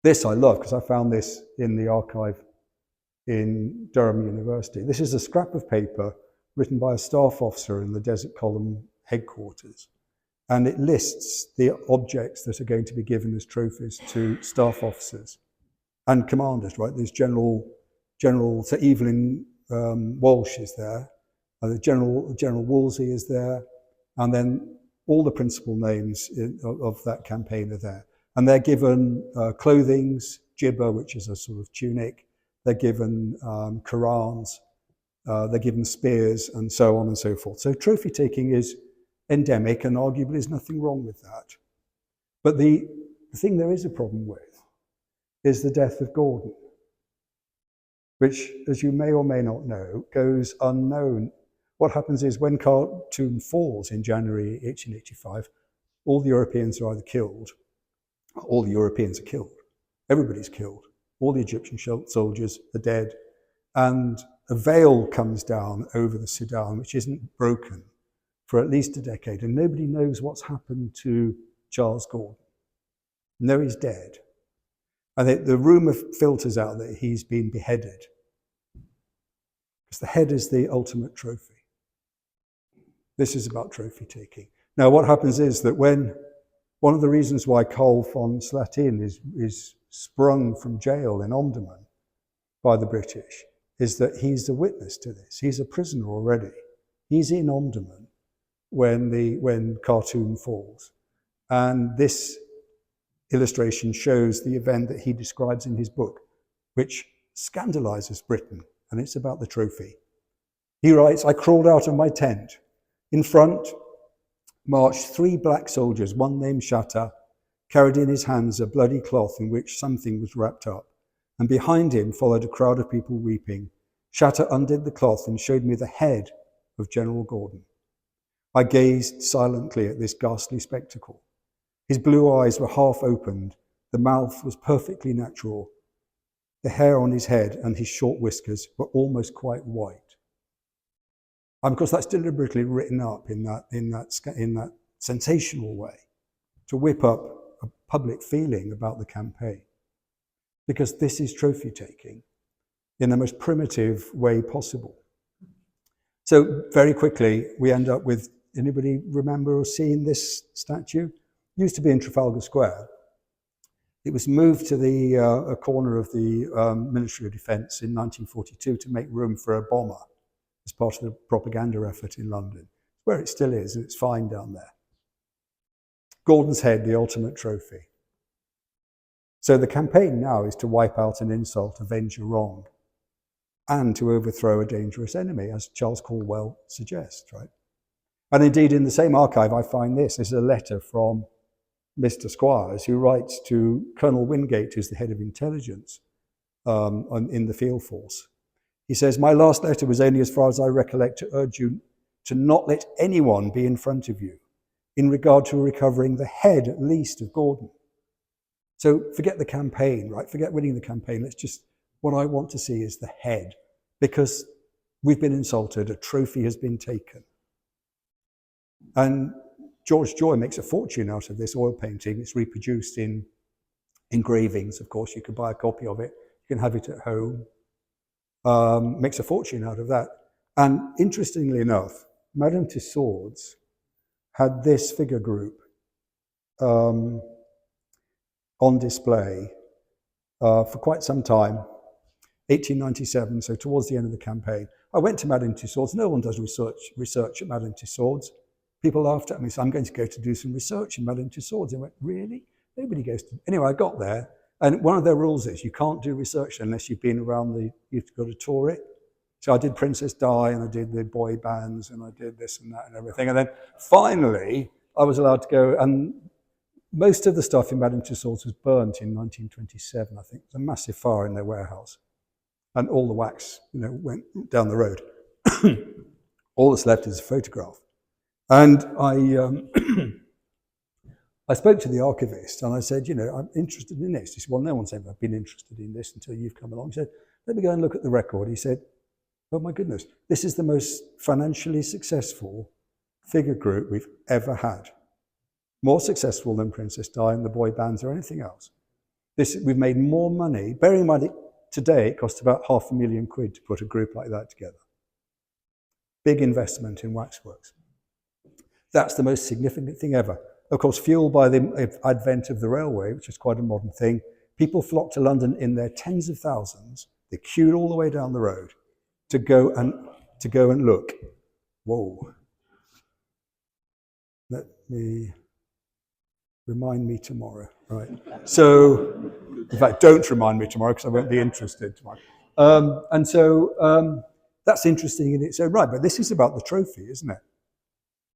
This I love, because I found this in the archive in Durham University. This is a scrap of paper written by a staff officer in the Desert Column headquarters. And it lists the objects that are going to be given as trophies to staff officers and commanders, right? There's General so Evelyn Walsh is there, General Wolsey is there, and then all the principal names of that campaign are there. And they're given clothing, jibba, which is a sort of tunic. They're given Qurans, they're given spears, and so on and so forth. So trophy taking is endemic, and arguably there's nothing wrong with that. But the thing there is a problem with is the death of Gordon, which, as you may or may not know, goes unknown. What happens is when Khartoum falls in January 1885, all the Europeans are either killed, all the Europeans are killed, everybody's killed, all the Egyptian soldiers are dead, and a veil comes down over the Sudan, which isn't broken for at least a decade, and nobody knows what's happened to Charles Gordon. No, he's dead. And the rumour filters out that he's been beheaded, because the head is the ultimate trophy. This is about trophy taking. Now, what happens is that when one of the reasons why Carl von Slatin is sprung from jail in Omdurman by the British is that he's a witness to this. He's a prisoner already. He's in Omdurman when Khartoum falls. And this illustration shows the event that he describes in his book, which scandalizes Britain, and it's about the trophy. He writes, "I crawled out of my tent. In front marched 3 black soldiers, one named Shatta, carried in his hands a bloody cloth in which something was wrapped up, and behind him followed a crowd of people weeping. Shatta undid the cloth and showed me the head of General Gordon. I gazed silently at this ghastly spectacle. His blue eyes were half opened, the mouth was perfectly natural, the hair on his head and his short whiskers were almost quite white." And of course, that's deliberately written up in that sensational way to whip up a public feeling about the campaign, because this is trophy taking in the most primitive way possible. So very quickly, we end up with, anybody remember or seen this statue? It used to be in Trafalgar Square. It was moved to a corner of the Ministry of Defence in 1942 to make room for a bomber as part of the propaganda effort in London, where it still is, and it's fine down there. Gordon's head, the ultimate trophy. So the campaign now is to wipe out an insult, avenge a wrong, and to overthrow a dangerous enemy, as Charles Caldwell suggests, right? And indeed, in the same archive, I find this. This is a letter from Mr. Squires, who writes to Colonel Wingate, who's the head of intelligence in the field force. He says, "My last letter was only as far as I recollect to urge you to not let anyone be in front of you in regard to recovering the head, at least, of Gordon." So forget the campaign, right? Forget winning the campaign. What I want to see is the head, because we've been insulted, a trophy has been taken. And George Joy makes a fortune out of this oil painting. It's reproduced in engravings, of course. You could buy a copy of it. You can have it at home. Makes a fortune out of that. And interestingly enough, Madame Tussauds had this figure group on display for quite some time, 1897, so towards the end of the campaign. I went to Madame Tussauds. No one does research at Madame Tussauds. People laughed at me, so I'm going to go to do some research in Madame Tussauds. I went, really? Nobody goes to... Anyway, I got there, and one of their rules is you can't do research unless you've been around you've got to tour it. So I did Princess Di, and I did the boy bands, and I did this and that and everything. And then finally, I was allowed to go, and most of the stuff in Madame Tussauds was burnt in 1927, I think. It was a massive fire in their warehouse. and all the wax, went down the road. All that's left is a photograph. And I spoke to the archivist and I said, I'm interested in this. He said, well, no one's ever been interested in this until you've come along. He said, let me go and look at the record. He said, oh my goodness, this is the most financially successful figure group we've ever had. More successful than Princess Di and the boy bands or anything else. We've made more money. Bearing in mind, today it costs about £500,000 to put a group like that together. Big investment in waxworks. That's the most significant thing ever. Of course, fueled by the advent of the railway, which is quite a modern thing, people flocked to London in their tens of thousands. They queued all the way down the road to go and look. Whoa. Let me remind me tomorrow, right? So, in fact, don't remind me tomorrow because I won't be interested tomorrow. That's interesting in its own right, but this is about the trophy, isn't it?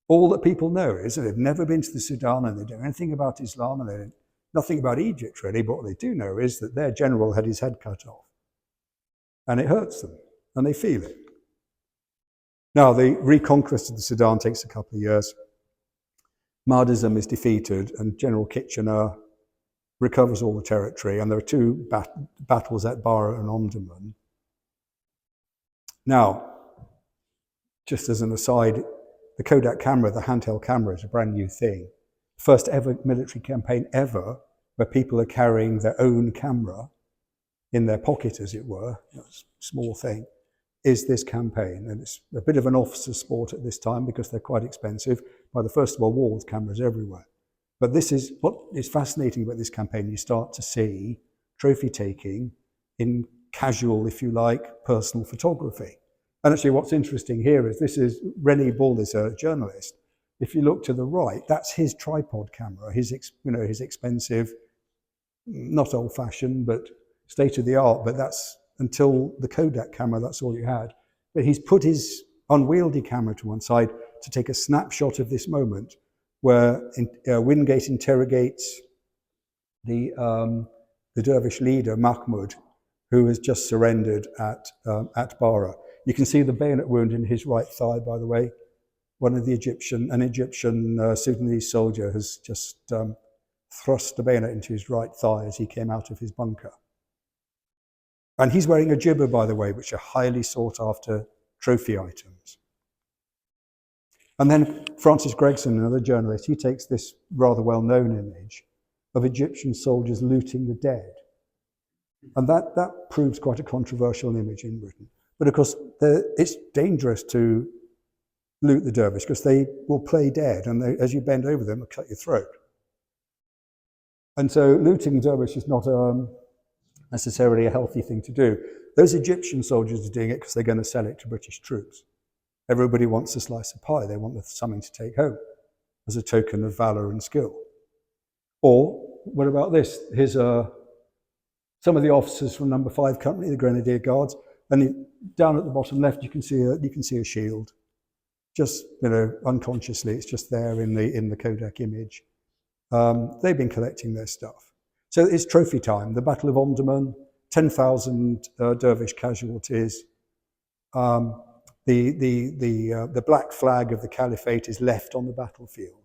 All that people know is that they've never been to the Sudan and they don't know anything about Islam and they know nothing about Egypt really, but what they do know is that their general had his head cut off. And it hurts them, and they feel it. Now, the reconquest of the Sudan takes a couple of years. Mahdism is defeated and General Kitchener recovers all the territory, and there are two battles at Bara and Omdurman. Now, just as an aside, the Kodak camera, the handheld camera, is a brand new thing. First ever military campaign ever where people are carrying their own camera in their pocket, as it were, a small thing, is this campaign. And it's a bit of an officer's sport at this time because they're quite expensive. By the First World War, there's cameras everywhere. But this is what is fascinating about this campaign. You start to see trophy taking in casual, if you like, personal photography. And actually what's interesting here is this is René Bull is a journalist. If you look to the right, that's his tripod camera, his expensive, not old-fashioned, but state-of-the-art, but that's until the Kodak camera, that's all you had. But he's put his unwieldy camera to one side to take a snapshot of this moment where Wingate interrogates the dervish leader, Mahmud, who has just surrendered at Bara. You can see the bayonet wound in his right thigh, by the way. An Egyptian Sudanese soldier has just thrust a bayonet into his right thigh as he came out of his bunker. And he's wearing a jibba, by the way, which are highly sought after trophy items. And then Francis Gregson, another journalist, he takes this rather well-known image of Egyptian soldiers looting the dead. And that proves quite a controversial image in Britain. But of course, it's dangerous to loot the dervish because they will play dead, and as you bend over them, they'll cut your throat. And so looting dervish is not necessarily a healthy thing to do. Those Egyptian soldiers are doing it because they're going to sell it to British troops. Everybody wants a slice of pie. They want something to take home as a token of valor and skill. Or what about this? Here's some of the officers from Number 5 Company, the Grenadier Guards, and down at the bottom left you can see a shield. Just unconsciously, it's just there in the Kodak image. They've been collecting their stuff. So it's trophy time. The Battle of Omdurman, 10,000 dervish casualties. The black flag of the caliphate is left on the battlefield,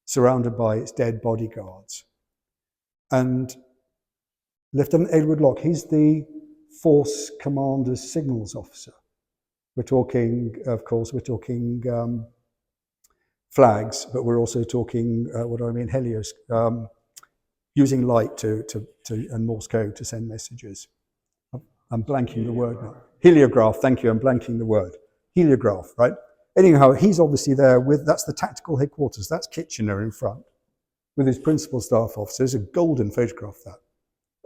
surrounded by its dead bodyguards. And Lieutenant Edward Locke, he's the force commander's signals officer. We're talking flags, but we're also talking, helios, using light and Morse code to send messages. I'm blanking the word now. Heliograph, thank you, I'm blanking the word. Heliograph, right? Anyhow, he's obviously there that's the tactical headquarters, that's Kitchener in front, with his principal staff officer. There's a golden photograph of that.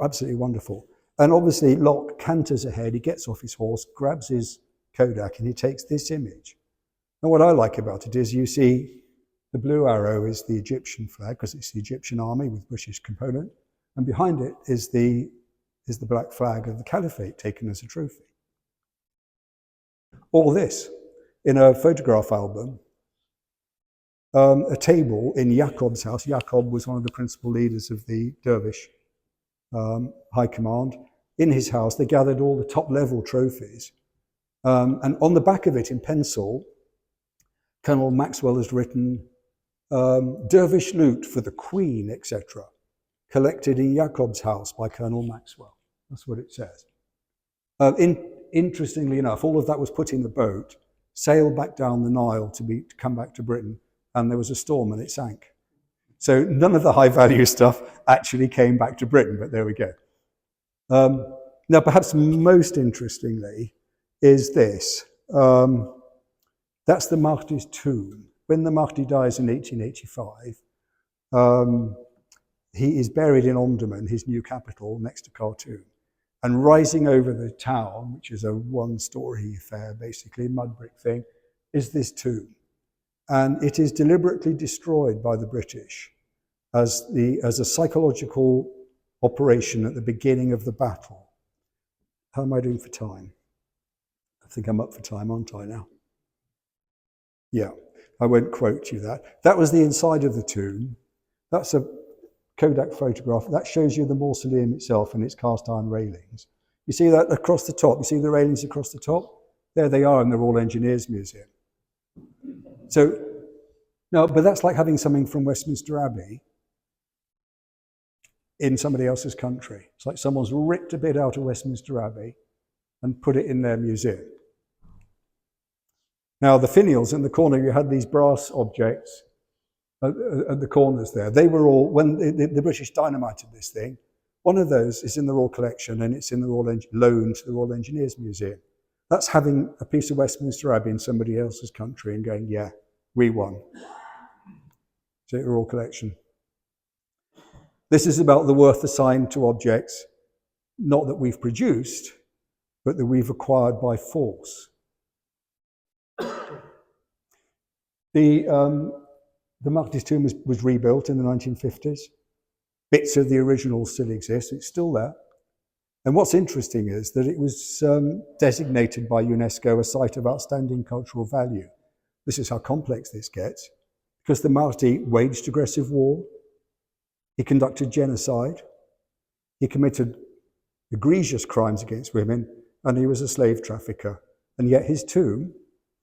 Absolutely wonderful. And obviously Locke canters ahead, he gets off his horse, grabs his Kodak, and he takes this image. And what I like about it is you see the blue arrow is the Egyptian flag, because it's the Egyptian army with British component, and behind it is the black flag of the caliphate taken as a trophy. All this in a photograph album, a table in Jacob's house. Jacob was one of the principal leaders of the dervish high command, in his house, they gathered all the top-level trophies. And on the back of it, in pencil, Colonel Maxwell has written, dervish loot for the Queen, etc., collected in Jacob's house by Colonel Maxwell. That's what it says. Interestingly enough, all of that was put in the boat, sailed back down the Nile to come back to Britain, and there was a storm and it sank. So none of the high-value stuff actually came back to Britain, but there we go. Now, perhaps most interestingly is this. That's the Mahdi's tomb. When the Mahdi dies in 1885, he is buried in Omdurman, his new capital, next to Khartoum. And rising over the town, which is a one-story affair, basically, mud brick thing, is this tomb. And it is deliberately destroyed by the British as a psychological operation at the beginning of the battle. How am I doing for time? I think I'm up for time, aren't I now? Yeah, I won't quote you that. That was the inside of the tomb. That's a Kodak photograph. That shows you the mausoleum itself and its cast iron railings. You see that across the top? You see the railings across the top? There they are in the Royal Engineers Museum. So, no, but that's like having something from Westminster Abbey in somebody else's country. It's like someone's ripped a bit out of Westminster Abbey and put it in their museum. Now, the finials in the corner, you had these brass objects at the corners there. They were all, when the British dynamited this thing, one of those is in the Royal Collection and it's in the loan to the Royal Engineers Museum. That's having a piece of Westminster Abbey in somebody else's country and going, yeah, we won. So the Royal Collection. This is about the worth assigned to objects, not that we've produced, but that we've acquired by force. The Mahdi's tomb was rebuilt in the 1950s. Bits of the original still exist. It's still there. And what's interesting is that it was designated by UNESCO a site of outstanding cultural value. This is how complex this gets, because the Mahdi waged aggressive war, he conducted genocide, he committed egregious crimes against women, and he was a slave trafficker. And yet his tomb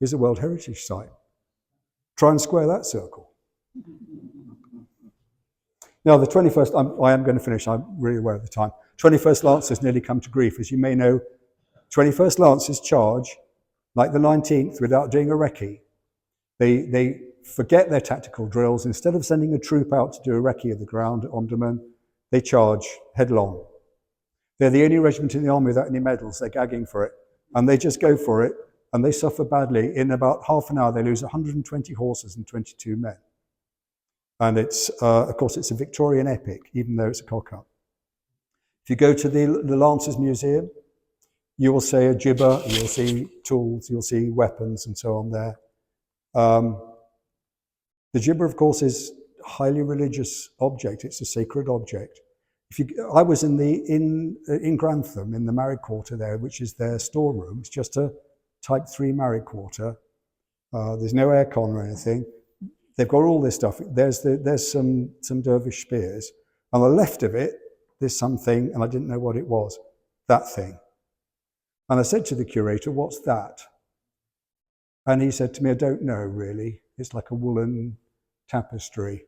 is a World Heritage Site. Try and square that circle. Now, the 21st, I am going to finish, I'm really aware of the time. 21st Lancers nearly come to grief. As you may know, 21st Lancers charge, like the 19th, without doing a recce. They forget their tactical drills. Instead of sending a troop out to do a recce of the ground at Omdurman, they charge headlong. They're the only regiment in the army without any medals. They're gagging for it. And they just go for it, and they suffer badly. In about half an hour, they lose 120 horses and 22 men. And it's, of course, it's a Victorian epic, even though it's a cock-up. If you go to the Lancers Museum, you will see a gibber, you'll see tools, you'll see weapons and so on there. The gibber, of course, is a highly religious object. It's a sacred object. I was in Grantham, in the married quarter there, which is their storeroom. It's just a Type 3 married quarter. There's no aircon or anything. They've got all this stuff. There's some dervish spears. On the left of it, there's something, and I didn't know what it was, that thing. And I said to the curator, what's that? And he said to me, I don't know, really. It's like a woolen tapestry.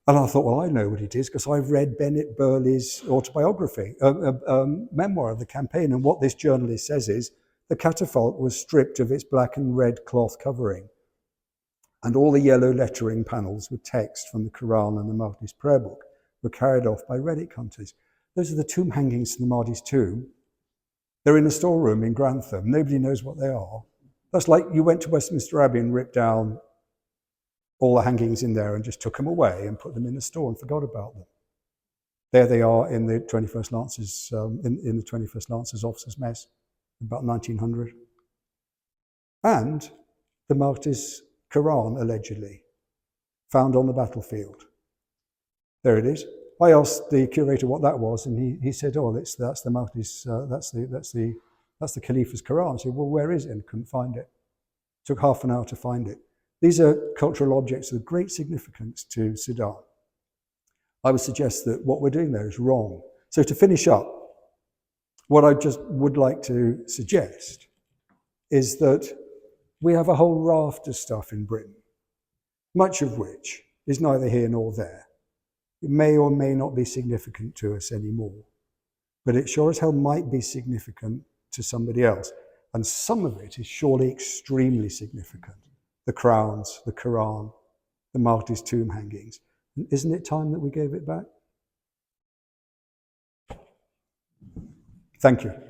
And I thought, well, I know what it is, because I've read Bennett Burley's autobiography, memoir of the campaign. And what this journalist says is, the catafalque was stripped of its black and red cloth covering. And all the yellow lettering panels with text from the Quran and the Mahdi's prayer book were carried off by relic hunters. Those are the tomb hangings to the Mahdi's tomb. They're in a storeroom in Grantham. Nobody knows what they are. That's like you went to Westminster Abbey and ripped down all the hangings in there and just took them away and put them in a store and forgot about them. There they are in the 21st Lancers, in the 21st Lancers Officers' Mess, about 1900. And the Mahdi's Quran, allegedly, found on the battlefield. There it is. I asked the curator what that was, and he said, "Oh, that's the Mahdi's, that's the Khalifa's Quran." I said, "Well, where is it?" And couldn't find it. Took half an hour to find it. These are cultural objects of great significance to Sudan. I would suggest that what we're doing there is wrong. So to finish up, What I just would like to suggest is that we have a whole raft of stuff in Britain, much of which is neither here nor there. It may or may not be significant to us anymore, but it sure as hell might be significant to somebody else. And some of it is surely extremely significant. The crowns, the Quran, the martyrs' tomb hangings. And isn't it time that we gave it back? Thank you.